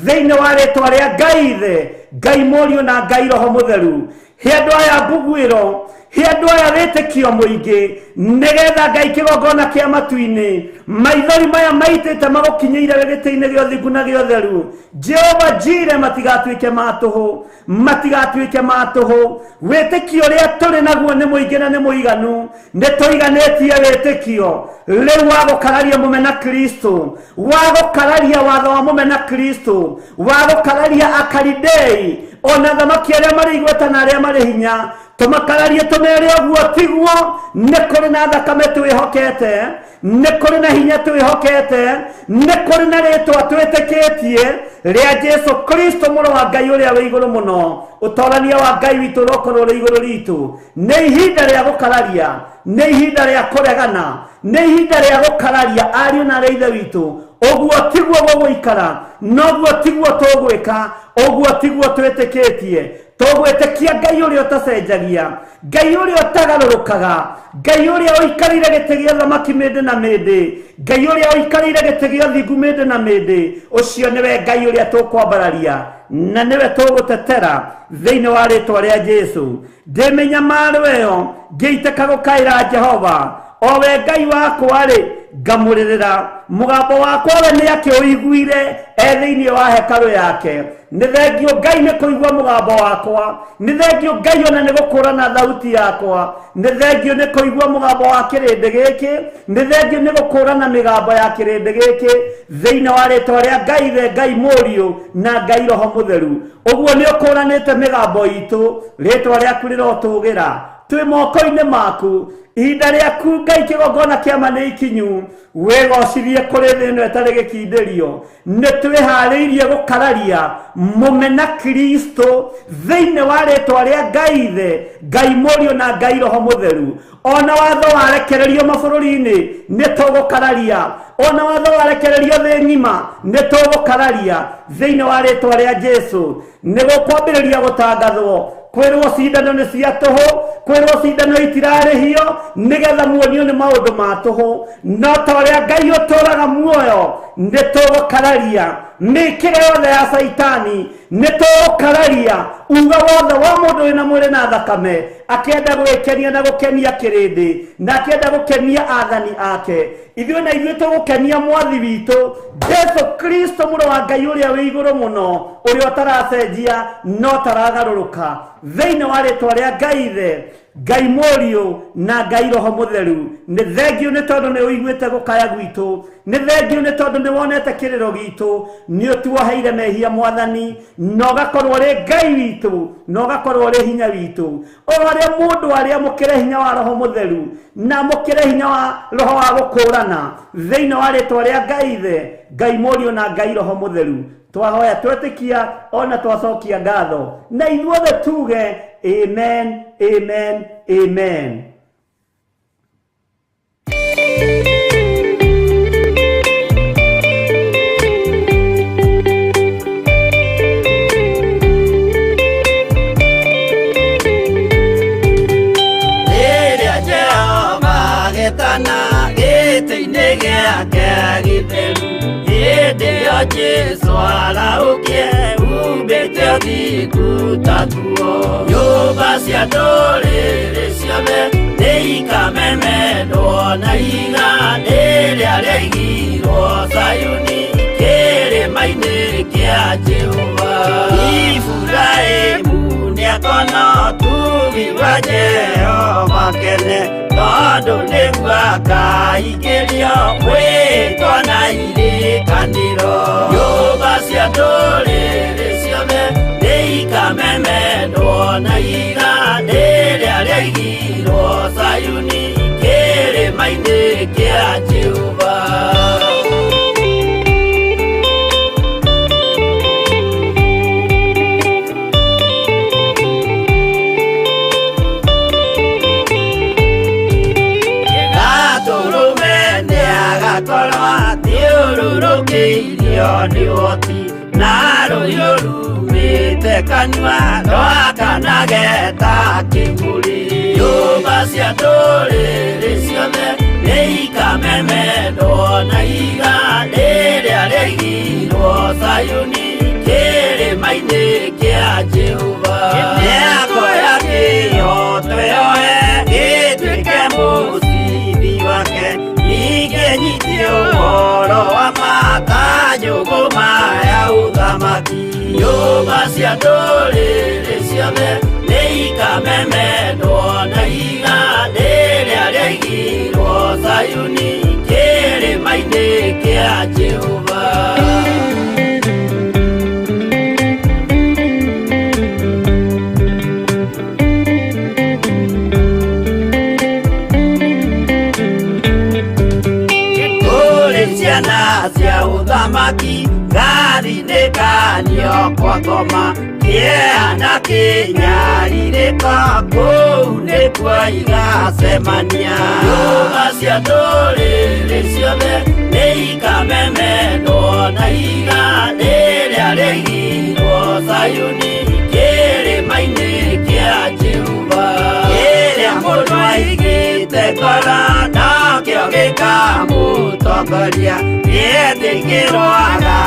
thĩinĩ wa rĩtwa rĩa Ngai Ithe, Ngai Mũriũ na Ngai Roho Mũtheru. He andũ aya mbuguĩro, he andũ aya wĩtĩkio mũingĩ, nĩgetha Ngai kĩgongona kĩa matu-inĩ, maithori maya maitĩte magũkinyĩire gĩtĩ-inĩ gĩa ũthingu na gĩa ũtheru. Jehova njire matigatuĩke ma tũhũ, matigatuĩke ma tũhũ. Wĩtĩkio ũrĩa tũrĩ naguo nĩ mũingĩ na nĩ mũiganu, nĩ tũiganĩtie wĩtĩkio rĩu wa gũkararia mũmena Kristo, wa gũkararia watho wa mũmena Kristo, wa gũkararia akaridei, ona thamaki arĩa marĩ igweta na arĩa marĩ hinya. Tũmakararie tũmere ũguo tiguo, nĩ kũrĩ na thakame twĩhokete, nĩ kũrĩ na hinya twĩhokete, nĩ kũrĩ na rĩtwa twĩtĩkĩtie rĩa Jesu Kristo mũrũ wa Ngai ũrĩa wĩ igũrũ mũno. Ũtorania wa Ngai witũ ũrokorwo ũrĩ igũrũ ritũ. Nĩ ihinda rĩa gũkararia, nĩ ihinda rĩa kũregana, nĩ ihinda rĩa gũkararia ariũ na arĩ ithe witũ. Ũguo tiguo gũgũikara, noguo tiguo tũgwĩka, ũguo tiguo twĩtĩkĩtie. Tũgwĩtĩkia Ngai ũrĩa ũtacenjagia, Ngai ũrĩa ũtagarũrũkaga, Ngai ũrĩa ũikarĩire gĩtĩ gĩa thamaki mĩndĩ na mĩndĩ, Ngai ũrĩa ũikarĩire gĩtĩ gĩa ũthingu mĩndĩ na mĩndĩ. Ũcio nĩwe Ngai ũrĩa tũkwambararia na nĩwe tũgũtetera thĩinĩ wa rĩtwa rĩa Jesu. Ndĩ mĩnyamaro ĩyo ngĩitĩka gũkaĩra Jehova, o we Ngai wakwa rĩ, ngamurerera mugambo wakwa we nĩ akĩũiguire thĩinĩ wa hekalu yake. Nĩ thengio Ngai nĩ kũigua mugambo wakwa, nĩ thengio Ngai ona nĩ gũkũrana thauti yakwa, nĩ thengio nĩ kũigua mugambo wa kĩrĩndĩ gĩkĩ, nĩ thengio nĩ gũkũrana mĩgambo ya kĩrĩndĩ gĩkĩ thĩinĩ wa rĩtwa rĩa Ngai Ithe, Ngai Mũriũ na Ngai Roho Mũtheru. Ũguo nĩ ũkũranĩte mĩgambo itũ, rĩtwa rĩaku rĩrotũgĩra, twĩ moko-inĩ maku. Ihinda rĩaku Ngai kĩgongona kĩama nĩ ikinyu, wĩgocirie kũrĩ thĩ ĩno ĩtarĩ gĩkindĩrio. Nĩ twĩharĩirie gũkararia mũmena Kristo thĩinĩ wa rĩtwa rĩa Ngai Ithe, Ngai Mũriũ na Ngai Roho Mũtheru. Ona watho warekererio mabũrũri-inĩ nĩ tũgũkararia, ona watho warekererio thĩ ng'ima nĩ tũgũkararia thĩinĩ wa rĩtwa rĩa Jesu. Nĩ gũkwambĩrĩria gũtangathwo, kwĩrwo cindano nĩ cia tũhũ, kwĩrwo cindano itirarĩhio nĩgetha muonio nĩ maũndũ ma tũhũ, no ta ũrĩa Ngai ũtũũraga muoyo nĩ tũgũkararia mĩkĩre yothe ya Saitani, nĩ tũgũkararia uga wothe wa mũndũ wĩna mwĩrĩ na thakame akĩenda gwĩkenia na gũkenia kĩrĩndĩ na akĩenda gũkenia athani ake. Ithuĩ na ithuĩ tũgũkenia mwathi witũ Jesu Kristo, mũrũ wa Ngai ũrĩa wĩ igũrũ mũno, ũrĩa ũtaracenjia no taragarũrũka, thĩinĩ wa rĩtwa rĩa Ngai Ithe, Ngai Mũriũ na Ngai Roho Mũtheru. Nĩ thengio nĩ tondũ nĩ ũiguĩte gũkaya gwitũ, nĩ thengio nĩ tondũ nĩ wonete kĩrĩro gitũ, nĩ ũtuoheire mehia Mwathani, na ũgakorwo ũrĩ Ngai witũ, na ũgakorwo ũrĩ hinya witũ. O harĩa mũndũ arĩa mũkĩre hinya wa Roho Mũtheru na mũkĩre hinya wa Roho wa gũkũũrana thĩinĩ wa rĩtwa rĩa Ngai Ithe, Ngai Mũriũ na Ngai Roho Mũtheru. Twahoya twetĩkia ona twacokia ngatho, na ithuothe tuge amen, amen, amen. Rĩrĩa Jehova agĩtana gĩtĩ-inĩ gĩake gĩtheru, hĩndĩ ĩyo Jesũ araũkie umbĩte ũthingu ta tuo. Nyũmba cia ndũrĩrĩ ciothe nĩ ikamemendwo na iga rĩrĩa rĩaigirwo Zayuni kĩrĩma-inĩ kĩa Jehova. Iburahĩmu nĩakona ũtugi wa Jehova kene, tondũ nĩguo akaingĩrio gwĩtwo na irĩkanĩro. Nyũmba cia ndũrĩrĩ ciothe nĩ ikamemendwo na iga rĩrĩa rĩaigirwo Zayuni kĩrĩma-inĩ kĩa Jehova. Thiũrũrũkĩirio nĩ ũhoti na rũhiũ rumĩte kanua rwakanage ta kĩngũrĩ. Nyũmba cia ndũrĩrĩ ciothe nĩ ikamemendwo na iga rĩrĩa rĩaigirwo Zayuni kĩrĩma-inĩ kĩa Jehova. Nĩakoya kĩyo twĩoe gĩtuĩke mũcithi wake, ningĩnyitie ũhoro wa makanjũgũ maya ũthamaki. Nyũmba cia ndũrĩrĩ ciothe nĩ ikamemendwo na iga rĩrĩa rĩaigirwo Zayuni kĩrĩma-inĩ kĩa Jehova. Ciana cia ũthamaki ngathinĩkanio kwa ngoma, kĩeha kĩnyarirĩka kũu nĩkuo igacemania. Nyũmba cia ndũrĩrĩ ciothe nĩ ikamemendwo na iga rĩrĩa rĩaigirwo Zayuni kĩrĩma-inĩ kĩa Jehova. Kĩrĩa mũndũ aigĩte ngoro nakĩo gĩkamũtongoria, gĩtĩkĩrwaga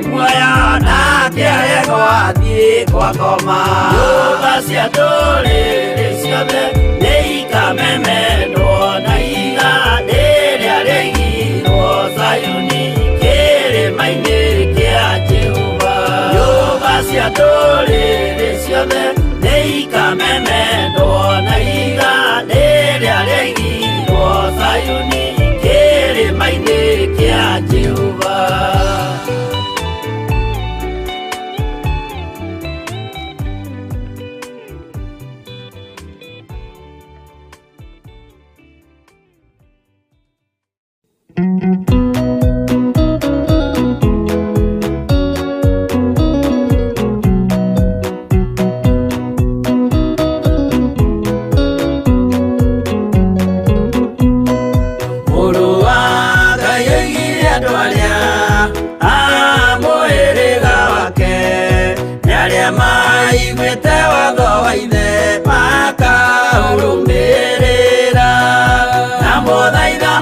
muoyo nake gĩgwathiĩ kwa ngoma. Nyũmba cia ndũrĩrĩ ciothe nĩ ikamemendwo na iga rĩrĩa rĩaigirwo cia ndũrĩrĩ ciothe nĩikamemendwo na iga rĩrĩa rĩaigirwo Sayuni kĩrĩma-inĩ kĩa Jehova.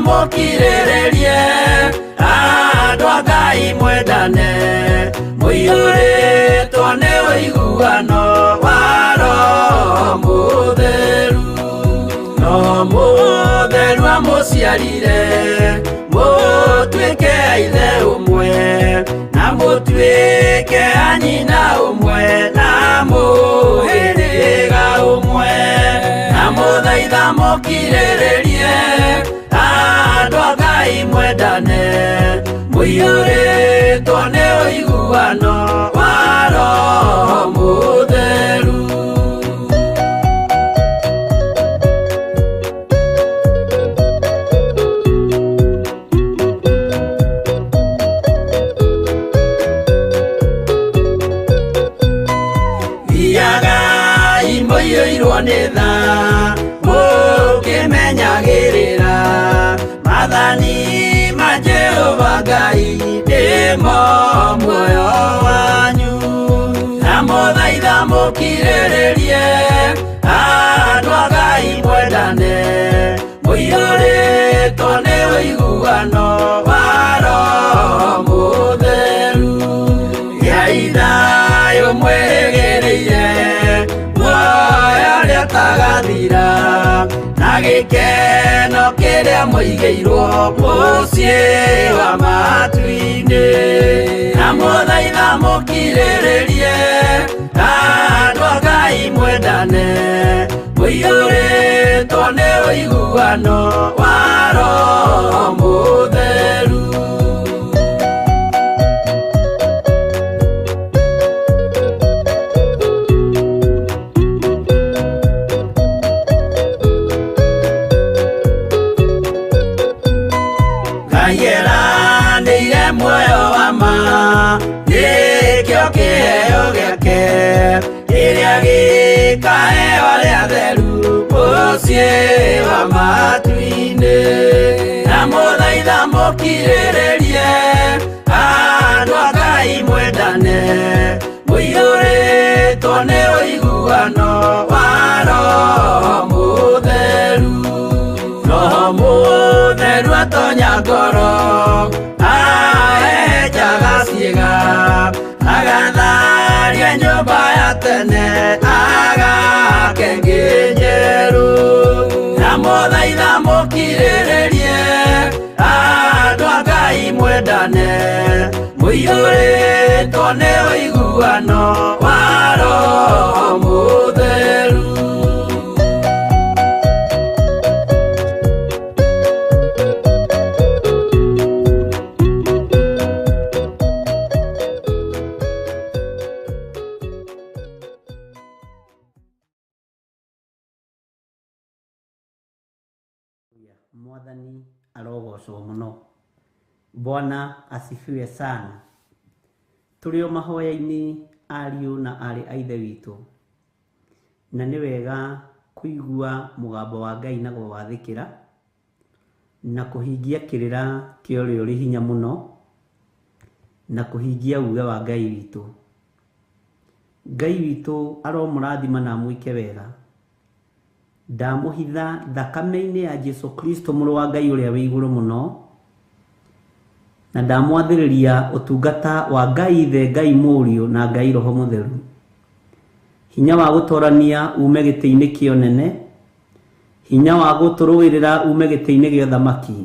Mukirĩrĩrie andũ a Ngai mwendane, mũiyũrĩtwo nĩ ũiguano wa Roho Mũtheru. Roho Mũtheru amũciarire mũtuĩke a ithe ũmwe na mũtuĩke a nyina ũmwe na mũhĩrĩga ũmwe, na mũthaitha mũkirĩrĩrie andũ a Ngai mwendane, mũiyũrĩtwo nĩ ũiguano wa Roho Mũtheru. Thiagai mũiyũirwo nĩ tha mũkĩmenyagĩrĩra mathani ma Jehova Ngai nĩmo muoyo wanyu, na mũthaitha mũkirĩrĩrie andũ a Ngai mwendane, mũiyũrĩtwo nĩ ũiguano wa Roho Mũtheru. Gĩai thayũ mwĩrĩgĩrĩire muoyo ũrĩa ũtagathira, na gĩkeno kĩrĩa mũigĩirwo mũciĩ wa matu-inĩ, na mũthaitha mũkirĩrĩrie andũ a Ngai mwendane, mũiyũrĩtwo nĩ ũiguano wa Roho Mũtheru. Ngeranĩire muoyo wa ma nĩkĩo kĩheo gĩake, kĩrĩa gĩkaheo arĩa atheru mũciĩ wa matu-inĩ, na mũthaitha mũkirĩrĩrie andũ a Ngai mwendane, mũiyũrĩtwo nĩ ũiguano wa Roho Mũtheru. Roho Mũtheru atonya ngoro ahenjaga ciĩga, agatharia nyũmba ya tene agake ngĩ njerũ, na mũthaitha mũkirĩrĩrie andũ a Ngai mwendane, mũiyũrĩtwo nĩ ũiguano wa Roho Mũtheru. Mwathani arogocwo muno. Bwana asifiwe sana. Tulio mahoya-ini ariũ na arĩ a ithe witũ, na nĩ wega kũigua mũgambo wa Ngai na gũwathĩkĩra na kũhingia kĩrĩra kĩa ũrĩa ũrĩ hinya mũno na kũhingia uge wa Ngai witũ. Ngai witũ aromũrathima na mwĩke wega. Ndamũhitha thakame-inĩ ya Jesu Kristo mũrũ wa Ngai ũrĩa wĩ igũrũ mũno, na ndamwathĩrĩria ũtungata wa Ngai Ithe, Ngai Mũriũ na Ngai Roho Mũtheru. Hinya wa gũtorania ume gĩtĩ-inĩ kĩa ũnene, hinya wa gũtũrũĩrĩra ume gĩtĩ-inĩ gĩa ũthamaki,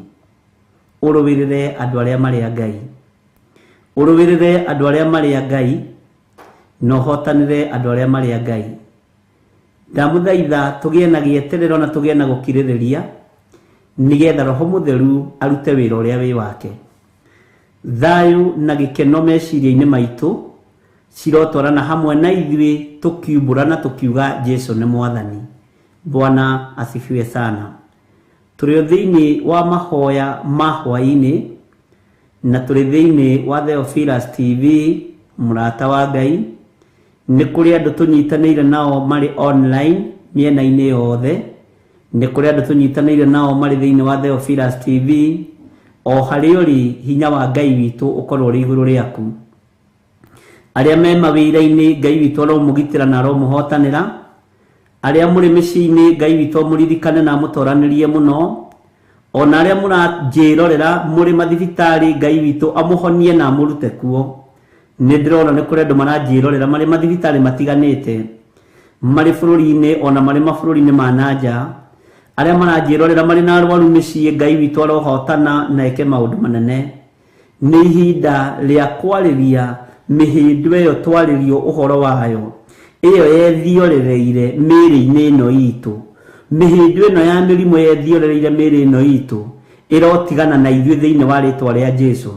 ũrũĩrĩre andũ arĩa marĩ a Ngai, ũrũĩrĩre andũ arĩa marĩ a Ngai, no hotanire andu aria mari a Ngai. Ndamuthaitha tugie na gieterero na tugie na gukiririria nigetha Roho Mutheru arute wira uria wi wake. Thayu na gikeno meciria-ini maitu cirotwarana hamwe na ithui tukiumbura tukiuga Jesu ni Mwathani. Bwana asifiwe sana. Turi thiini wa mahoya ma Hwa-ini na turi thiini wa Theophilus TV murata wa Ngai. Ni kuri andu tunyitanire nao mari online miena-ini yothe. Ni kuri andu tunyitanire nao mari thiini wa Theophilus TV. O hari uri hinya wa Ngai witu ukorwo ri iguru riaku. Aria me mawira-ini Ngai witu aromugitira na aromuhotanira. Aria muri micii-ini Ngai witu muririkane na mutoranirie muno. Ona aria muranjirorera muri mathibitari Ngai witu amuhonie na amurute kuo. Ndirona ni kuri andu maranjirorera mari mathibitari matiganite mari bururi-ini ona mari mabururi-ini ma nanja. Aria maranjirorera mari na arwaru micii Ngai witu arohotana na eke maundu manene. Ni ihinda ria kwariria mihindu iyo twaririo uhoro wayo iyo yethiorereire miri-ini ino itu. Mihindu ino ya mirimu yethiorereire miri ino itu irotigana na ithuĩ thiini wa ritwa ria Jesu.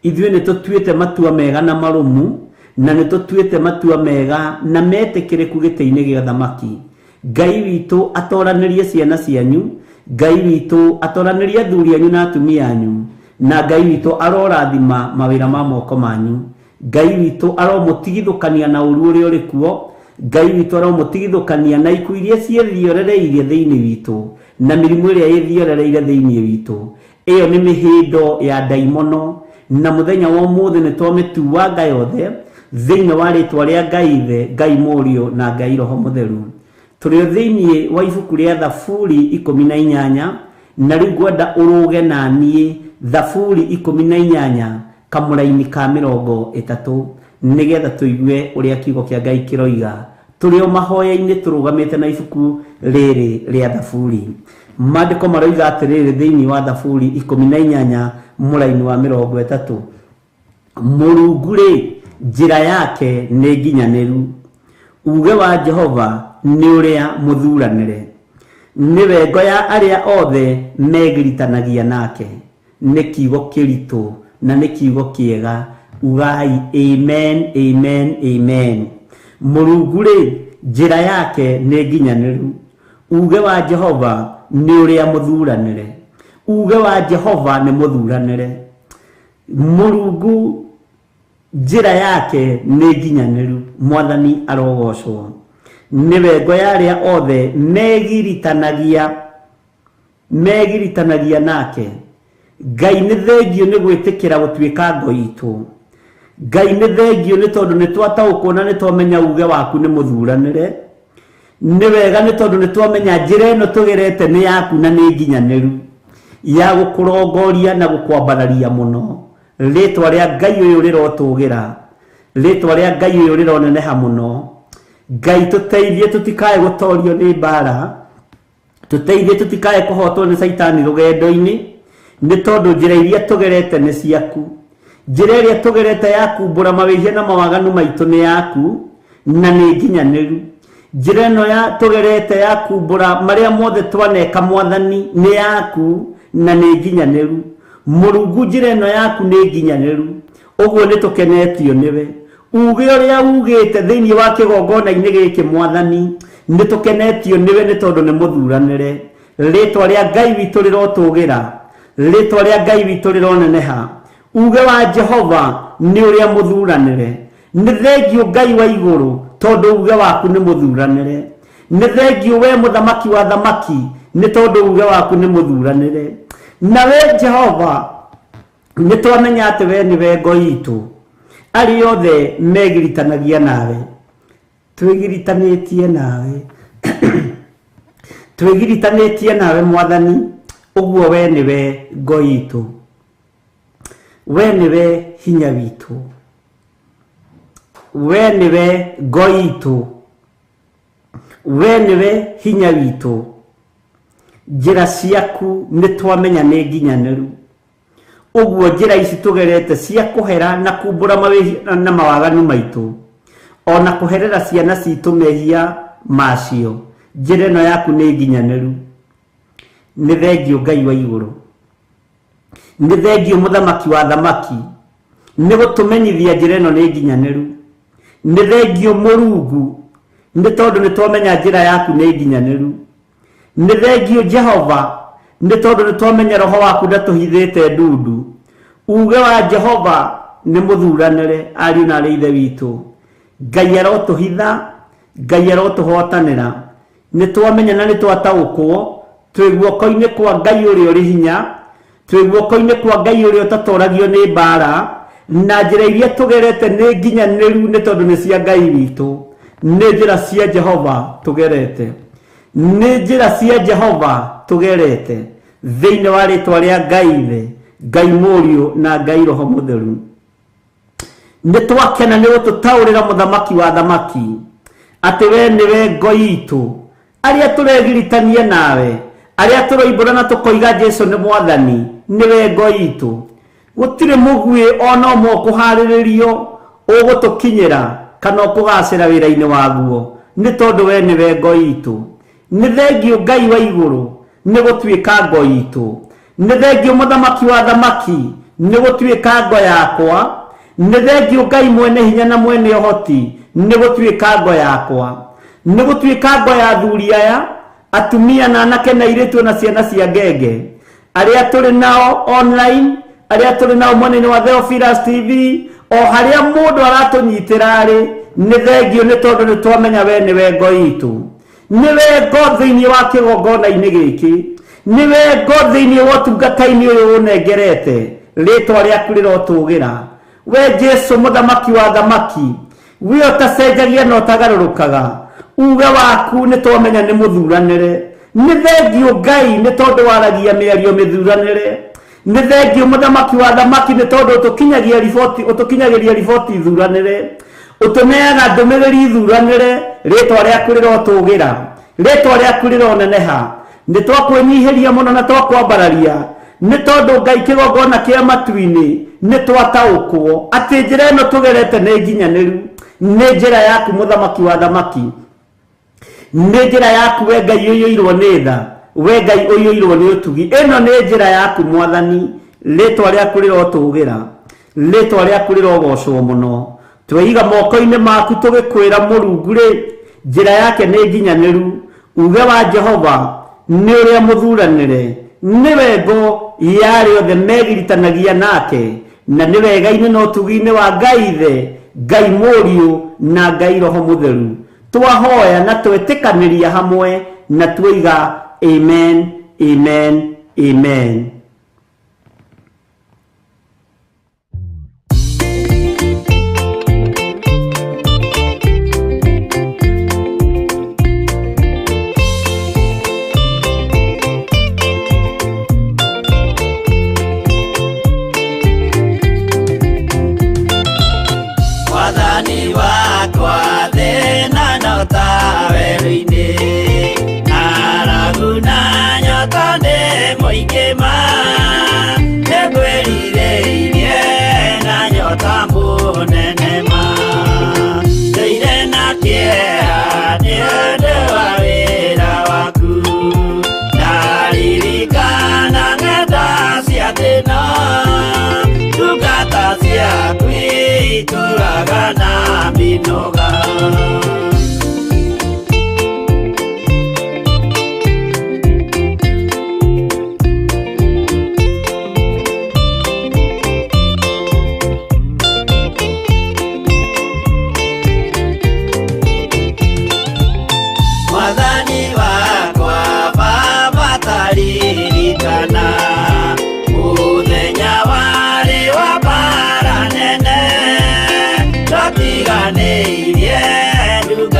Ithuĩ ni tutuite matua mega na marumu na ni tutuite matua mega na metikiriku giti-ini gia thamaki. Ngai witu atoranirie ciana cianyu. Ngai witu atoranirie athuri anyu na atumia anyu. Na Ngai witu arorathima mawira ma moko manyu. Ngai witu aromutigithukania na uru uria uri kuo. Ngai witu aromutigithukania na iku iria ciethiorereirie thiini witu na mirimu iria yethiorereire thiini witu. Iyo ni mihindo ya daimono na muthenya wa umuthi ni twamituanga yothe thiini wa ritwa ria Ngai Ithe, Ngai Murio na Ngai Roho Mutheru. Turi thiini wa ibuku ria Thaburi 18 na riu ngwenda uruge na nie Thaburi 18 kamuraini ka 30 nigetha tuigue uria kiugo kia Ngai kiroiga. Turi o mahoya-ini turugamite na ibuku riri ria Thaburi. Maandiko maroiga atiriri thiini wa Thaburi 18 muraini wa 30. Murungu ri njira yake ni nginyaniru. Uge wa Jehova ni uria muthuranire. Niwe ngo ya aria othe megiritanagia nake. Ni kiugo kiritu na ni kiugo kiega. Ugai amen, amen, amen. Murungu ri njira yake ni nginyaniru. Uge wa Jehova ni uria muthuranire. Uge wa Jehova ni muthuranire. Murungu njira yake ni nginyaniru. Mwathani arogocwo. Niwe ngo ya aria othe megiritanagia nake. Ngai ni thengio ni gwitikira gutuika ngo itu. Ngai ni thengio ni tondu ni twataukwo na ni twamenya uge waku ni muthuranire. Ni wega ni tondu ni twamenya njira ino tugerete ni yaku na ni nginyaniru ya gukurongoria na gukwambararia muno. Ritwa ria Ngai uyu rirotugira. Ritwa ria Ngai uyu rironeneha muno. Ngai tuteithie tutikae gutorio ni mbara. Tuteithie tutikae kuhotwo ni Saitani rugendo-ini ni tondu njira iria tugerete ni ciaku. Njira iria tugerete ya kumbura mawihia na mawaganu maitu ni yaku na ni nginyaniru. Njira ino ya tugerete ya kumbura maria mothe twaneka Mwathani ni yaku na ni nginyaniru. Murungu njira ino yaku ni nginyaniru. Uguo ni tukenetio niwe. Uge uria ugite thiini wa kigongona-ini giki Mwathani ni tukenetio niwe ni tondu ni muthuranire. Ritwa ria Ngai witu rirotugira. Ritwa ria Ngai witu rironeneha. Uge wa Jehova ni uria muthuranire. Ni thengio Ngai wa iguru tondu uge waku ni muthuranire. Ni thengio we muthamaki wa thamaki ni tondu uge waku ni muthuranire. Na we Jehova ni twamenya ati we niwe ngo itu. Ari othe megiritanagia nawe. Twigiritanĩtie nawe. Twigiritanĩtie nawe Mwathani. Uguo we niwe ngo itu. We niwe hinya witu. We niwe ngo itu. We niwe hinya witu. Njira ciaku ni twamenya ni nginyaniru. Uguo njira ici tugerete cia kuhera na kumbura mawihia na mawaganu maitu. ona kuherera ciana citu mehia macio. Njĩra ĩno yaku nĩ nginyanĩru. Nĩ thengio Ngai wa igũrũ, nĩ thengio mũthamaki wa thamaki nĩ gũtũmenyithia njĩra ĩno nĩ nginyanĩru. Nĩ thengio Mũrungu nĩ tondũ nĩ twamenya njĩra yaku nĩ nginyanĩru. Nĩ thengio Jehova nĩ tondũ nĩ twamenya roho waku ndatũhithĩte ndundu. Uge wa Jehova nĩ mũthuranĩre, ariũ na arĩ ithe witũ. Ngai arotũhitha, Ngai arotũhotanĩra. Nĩ twamenya na nĩ twataũkwo twĩ guoko-inĩ kwa Ngai ũrĩa ũrĩ hinya, twĩ guoko-inĩ kwa Ngai ũrĩa ũtatũragio nĩ mbara, na njĩra iria tũgerete nĩ nginyanĩru nĩ tondũ nĩ cia Ngai witũ. Nĩ njĩra cia Jehova tũgerete, nĩ njĩra cia Jehova tũgerete thĩinĩ wa rĩtwa rĩa Ngai Ithe, Ngai Mũriũ na Ngai Roho Mũtheru. Nĩ twakena nĩ gũtũtaũrĩra mũthamaki wa thamaki atĩ we nĩwe ngo itũ, arĩa tũregiritania nawe, arĩa tũroimbũra na tũkoiga Jesũ nĩ Mwathani, nĩwe ngo itũ. Gũtirĩ mũguĩ ona ũmwe kũharĩrĩrio ũgũtũkinyĩra kana ũkũgacĩra wĩra-inĩ waguo, nĩ tondũ we nĩwe ngo itũ. Nĩ thengio Ngai wa igũrũ nĩ gũtuĩka ngo itũ. Nĩ thengio mũthamaki wa thamaki nĩ gũtuĩka ngo yakwa. Nĩ thengio Ngai mwene hinya na mwene ũhoti nĩ gũtuĩka ngo yakwa. Nĩ gũtuĩka ngo ya athuri aya, atumia na anake na airĩtu na ciana cia ngenge, arĩa tũrĩ nao online, arĩa tũrĩ nao mwena-inĩ wa Theophilus TV, o harĩa mũndũ aratũnyitĩra arĩ. Nĩ thengio nĩ tondũ nĩ twamenya we nĩwe ngo itũ. Nĩwe ngo thĩinĩ wa kĩgongona-inĩ gĩkĩ, nĩwe ngo thĩinĩ wa ũtungata-inĩ ũyũ ũnengerete, rĩtwa rĩaku rĩrotũgĩra. We Jesũ mũthamaki wa thamaki, we ũtacenjagia na ũtagarũrũkaga, uge waku nĩ twamenya nĩ mũthuranĩre. Nĩ thengio Ngai nĩ tondũ waragia mĩario mĩthuranĩre. Nĩ thengio mũthamaki wa thamaki nĩ tondũ ũtũkinyagĩria riboti thuranĩre, ũtũneaga ndũmĩrĩri thuranĩre, rĩtwa rĩaku rĩrotũgĩra, rĩtwa rĩaku rĩroneneha. Nĩ twakwĩnyihĩria mũno na twakwambararia nĩ tondũ Ngai kĩgongona kĩa matu-inĩ nĩ twataũkwo atĩ njĩra ĩno tũgerete nĩ nginyanĩru. Nĩ njĩra yaku mũthamaki wa thamaki, nĩ njĩra yaku we Ngai ũiyũirwo nĩ tha, we Ngai ũiyũirwo nĩ ũtugi. Ĩno nĩ njĩra yaku Mwathani, rĩtwa rĩaku rĩrotũgĩra, rĩtwa rĩaku rĩrogocwo mũno. Tweiga moko-inĩ maku tũgĩkwĩra Mũrungu rĩ, njĩra yake nĩ nginyanĩru. Uge wa Jehova nĩ ũrĩa mũthuranĩre, nĩwe ngo ya arĩa othe megiritanagia nake, na nĩ wega-inĩ na ũtugi-inĩ wa Ngai Ithe, Ngai Mũriũ na Ngai Roho Mũtheru. Twahoya na twĩtĩkanĩria hamwe na tuoiga amen, amen, amen. Tiganĩirie nduga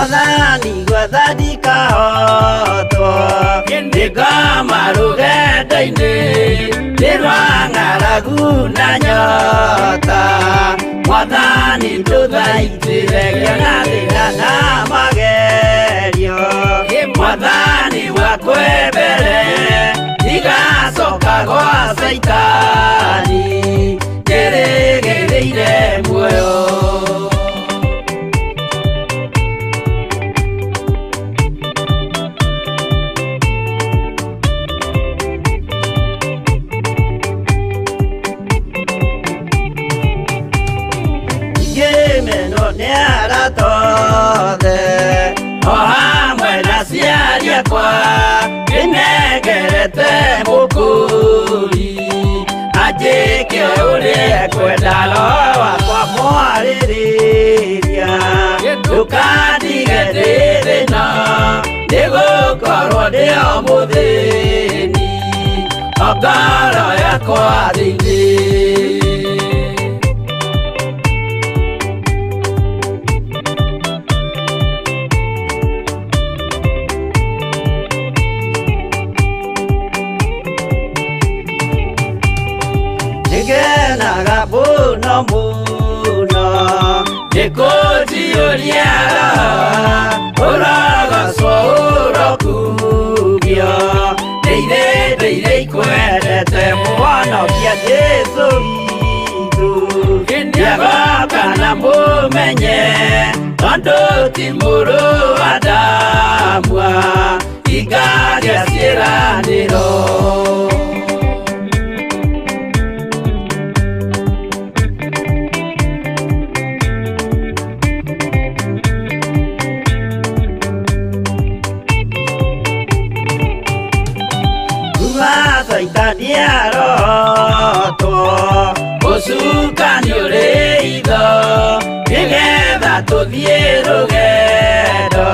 Mwathani gwathathika hotwo ndikama rugendo-inĩ nĩrwa ng'aragu na nyota. Mwathani tũthaitĩre na thĩna na magerio. Mwathani wakwe mbere igacoka gwa Saitani kĩrĩgĩrĩire muoyo. Nĩnengerete mũkũri anjĩke ũrĩa kwenda Roho wakwa mwarĩrĩria. Ndũkandige ndĩ thĩna nĩgũkorwo ndĩ o mũthĩni o ngoro yakwa thĩinĩ. Ngenaga mũno mũno nĩkũnjiyũria ũrogocwo ũrokugio. Ndĩirĩ ikwendete Mũhonokia Jesũ witũ. Ndiagoka na mũmenye tondũ ti mũrũ wa ndamwa ingagĩa ciĩranĩro. Saitani arotwo gũcukani ũrĩ itho nĩgetha tũthiĩ rũgendo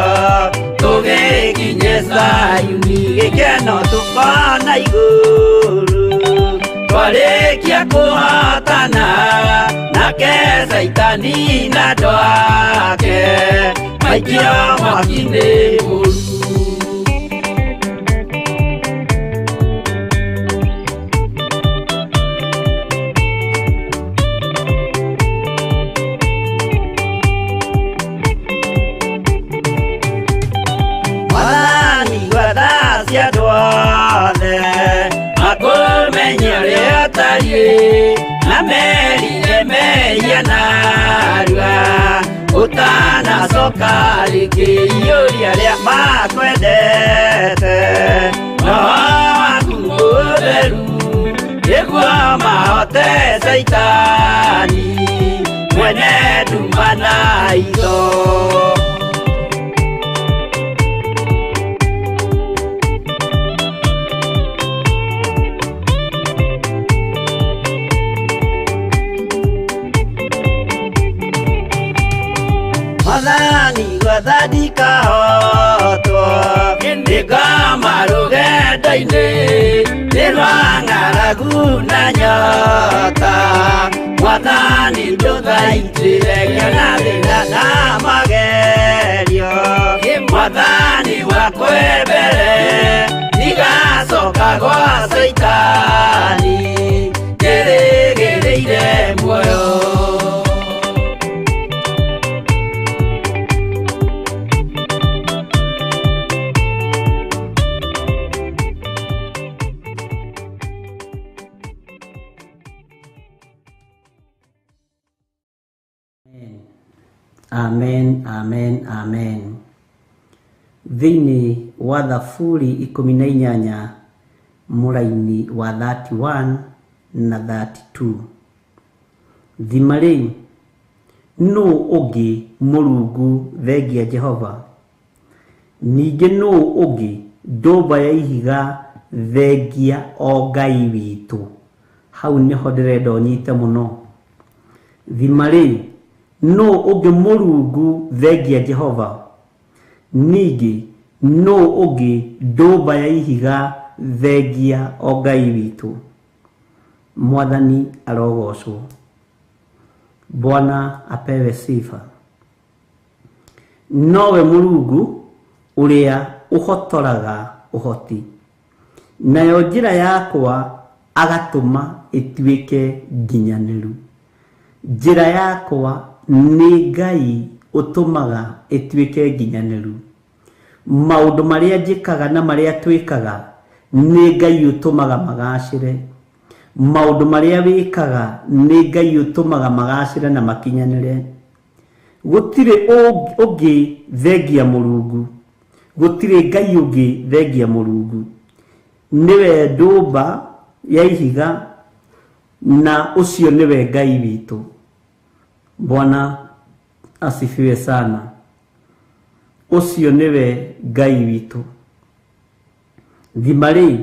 tũgĩkinye Zayuni gĩkeno tũkona igũrũ. Twarĩkia kũhotana nake Saitani na andũ ake maikio mwaki-inĩ mũru. Na merire meria narua utanacoka rĩngĩ iyũria rĩa makwendete. Roho waku mũtheru nĩguo mahote Saitani mwene nduma na itho. Mwathani gwathathika hotwo ndikama rũgendo-inĩ nĩrwa ng'aragu na nyota. Mwathani tũthaitĩre na thĩna na magerio. Mwathani wakwe mbere igacoka gwa Saitani kĩrĩgĩrĩire muoyo. Amen, amen, amen. Thĩinĩ wa Thaburi 18 mũraini wa 31 na 32. Thima rĩu nũũ ũngĩ Mũrungu thengia Jehova? Ningĩ nũũ ũngĩ ndũmba ya ihiga thengia o Ngai witũ? Hau nĩho ndĩrenda ũnyite mũno. Thima rĩu nũũ ũngĩ Mũrungu thengia Jehova? Ningĩ nũũ ũngĩ ndũmba ya ihiga thengia o Ngai witũ? Mwathani arogocwo. Bwana apewe sifa. nowe Mulungu uria uhotoraga uhoti, nayo njira yakwa agatuma ituike nginyaniru. Njira yakwa ni Ngai utumaga ituike nginyaniru. Maundu maria njikaga na maria twikaga ni Ngai utumaga magacire. Maundu maria wikaga ni Ngai utumaga magacire na makinyanire. Gutire ungi thengia Mulungu, gutire Ngai ungi thengia Mulungu. Niwe ndumba ya ihiga na ucio niwe Ngai witu. Bwana asifiwe sana. Ucio niwe Ngai witu. Thimari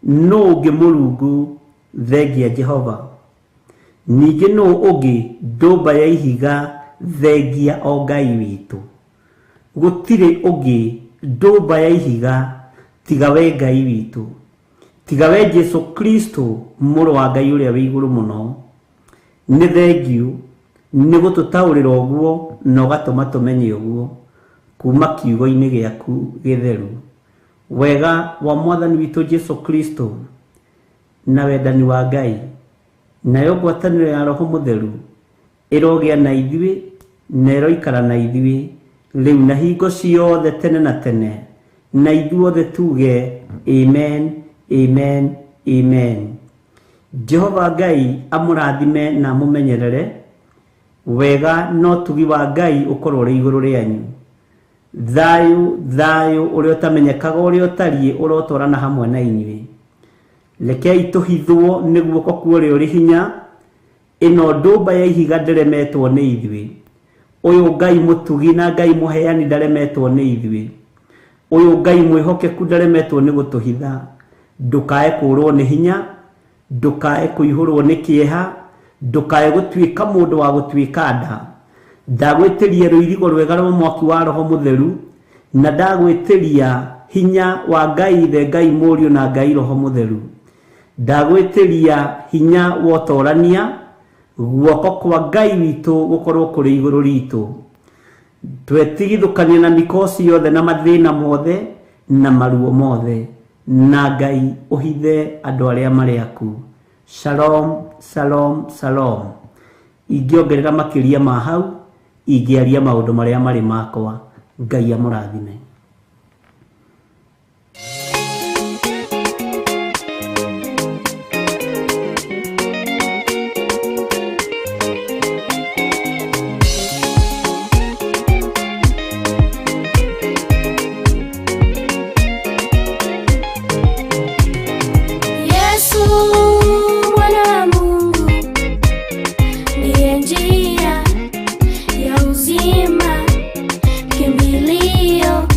no ungi Mulungu thengia Jehova. Ningi no ungi ndumba ya ihiga thengia o Ngai witu. Gutire ungi ndumba ya ihiga tiga we Ngai witu, tiga we Jesu Kristo muru wa Ngai uria wi iguru muno. Ni thengiu ni gututaurira uguo na ugatuma tumenye uguo kuma kiugo-ini giaku githeru. Wega wa Mwathani witu Jesu Kristo na wendani wa Ngai nayo ngwataniro ya Roho Mutheru irogia na ithuĩ na iroikara na ithuĩ riu na hingo ciothe tene na tene, na ithuothe tuge amen, amen, amen. Jehova Ngai amurathime na mumenyerere. Wega no tugi wa Ngai ukorwo ri iguru rianyu. Thayu thayu uria utamenyekaga uria utarie urotwarana hamwe na inyuĩ. Rekei tuhithwo ni guoko kwa uria uri hinya. Ino ndumba ya ihiga ndiremetwo ni ithuĩ. Uyu Ngai mutugi na Ngai muheani ndaremetwo ni ithuĩ. Uyu Ngai mwihokeku ndaremetwo ni gutuhitha. Ndukae kurwo ni hinya, ndukae kuihurwo ni kieha, ndukae gutuika mundu wa gutuika nda. Ndagwitiria ruirigo rwega rwa mwaki wa Roho Mutheru, na ndagwitiria hinya wa Ngai the Ngai Mũriũ na Ngai Roho Mutheru. Ndagwitiria hinya wa ũtorania, guoko kwa Ngai witu gukorwo kuri iguru ritu. Twetigithukanie na mikosi yothe na mathina mothe na maruo mothe, na Ngai uhithe andu aria mari aku. Shalom, shalom, shalom. Ingiongerera makiria ma hau, ingiaria maundu maria mari makwa. Ngai amurathime. Njia ya uzima, kimbilio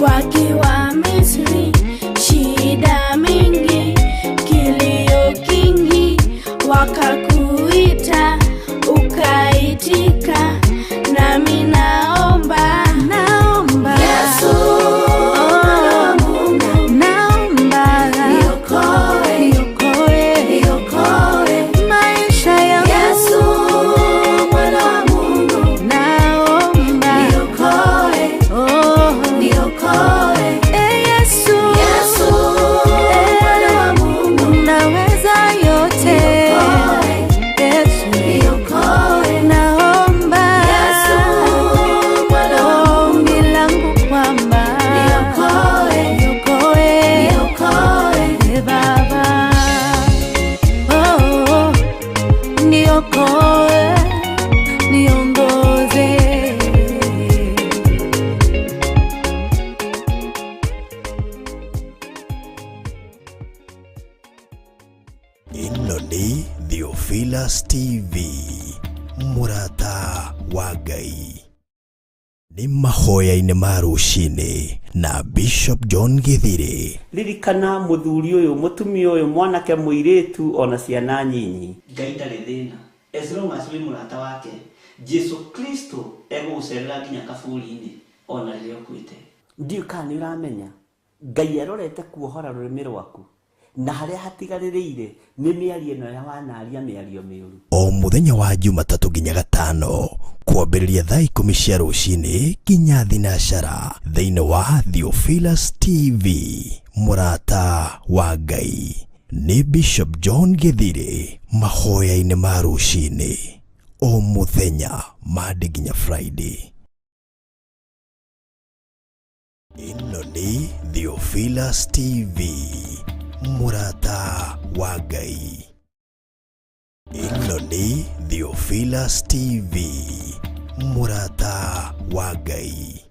wakiwa Misri, shida mingi, kilio kingi, wakakuita ukaitika, nami naomba Yesu, naomba niokoe maisha yangu. Yesu, mwana wa Mungu, naomba niokoe. Yesu, mwana wa Mungu, unaweza yote. Yesu, naomba ombi langu kwamba niokoe Baba, niokoe, niongoze. Ino ni Theophilus TV, murata wa Ngai. Ni Mahoya-ini ma ruci-ini na Bishop John Githiri. Ririkana muthuri uyu, mutumia uyu, mwanake muiritu, ona ciana nyinyi, Ngai ndarĩ thĩna. As long as wĩ mũrata wake, Jesu Kristo egũgũcerera nginya kaburi-inĩ ona rĩrĩa ũkuĩte. ndiũ kana nĩ ũramenya Ngai arorete kuohora rũrĩmĩ rwaku, na harĩa hatigarĩrĩire nĩ mĩario ĩno ya wanaria mĩario mĩũru. O muthenya wa Jumatatu nginya Gatano, kwambĩrĩria thaa 10 cia rũci-ini nginya thinacara, thĩinĩ wa Theophilus TV, murata wa Ngai. Ni Bishop John Githiri, Mahoya-ini ma ruci-ini, o muthenya Monday nginya Friday. Ino ni Theophilus TV, murata wa Ngai. Ino ni Theophilus TV, murata wa Ngai.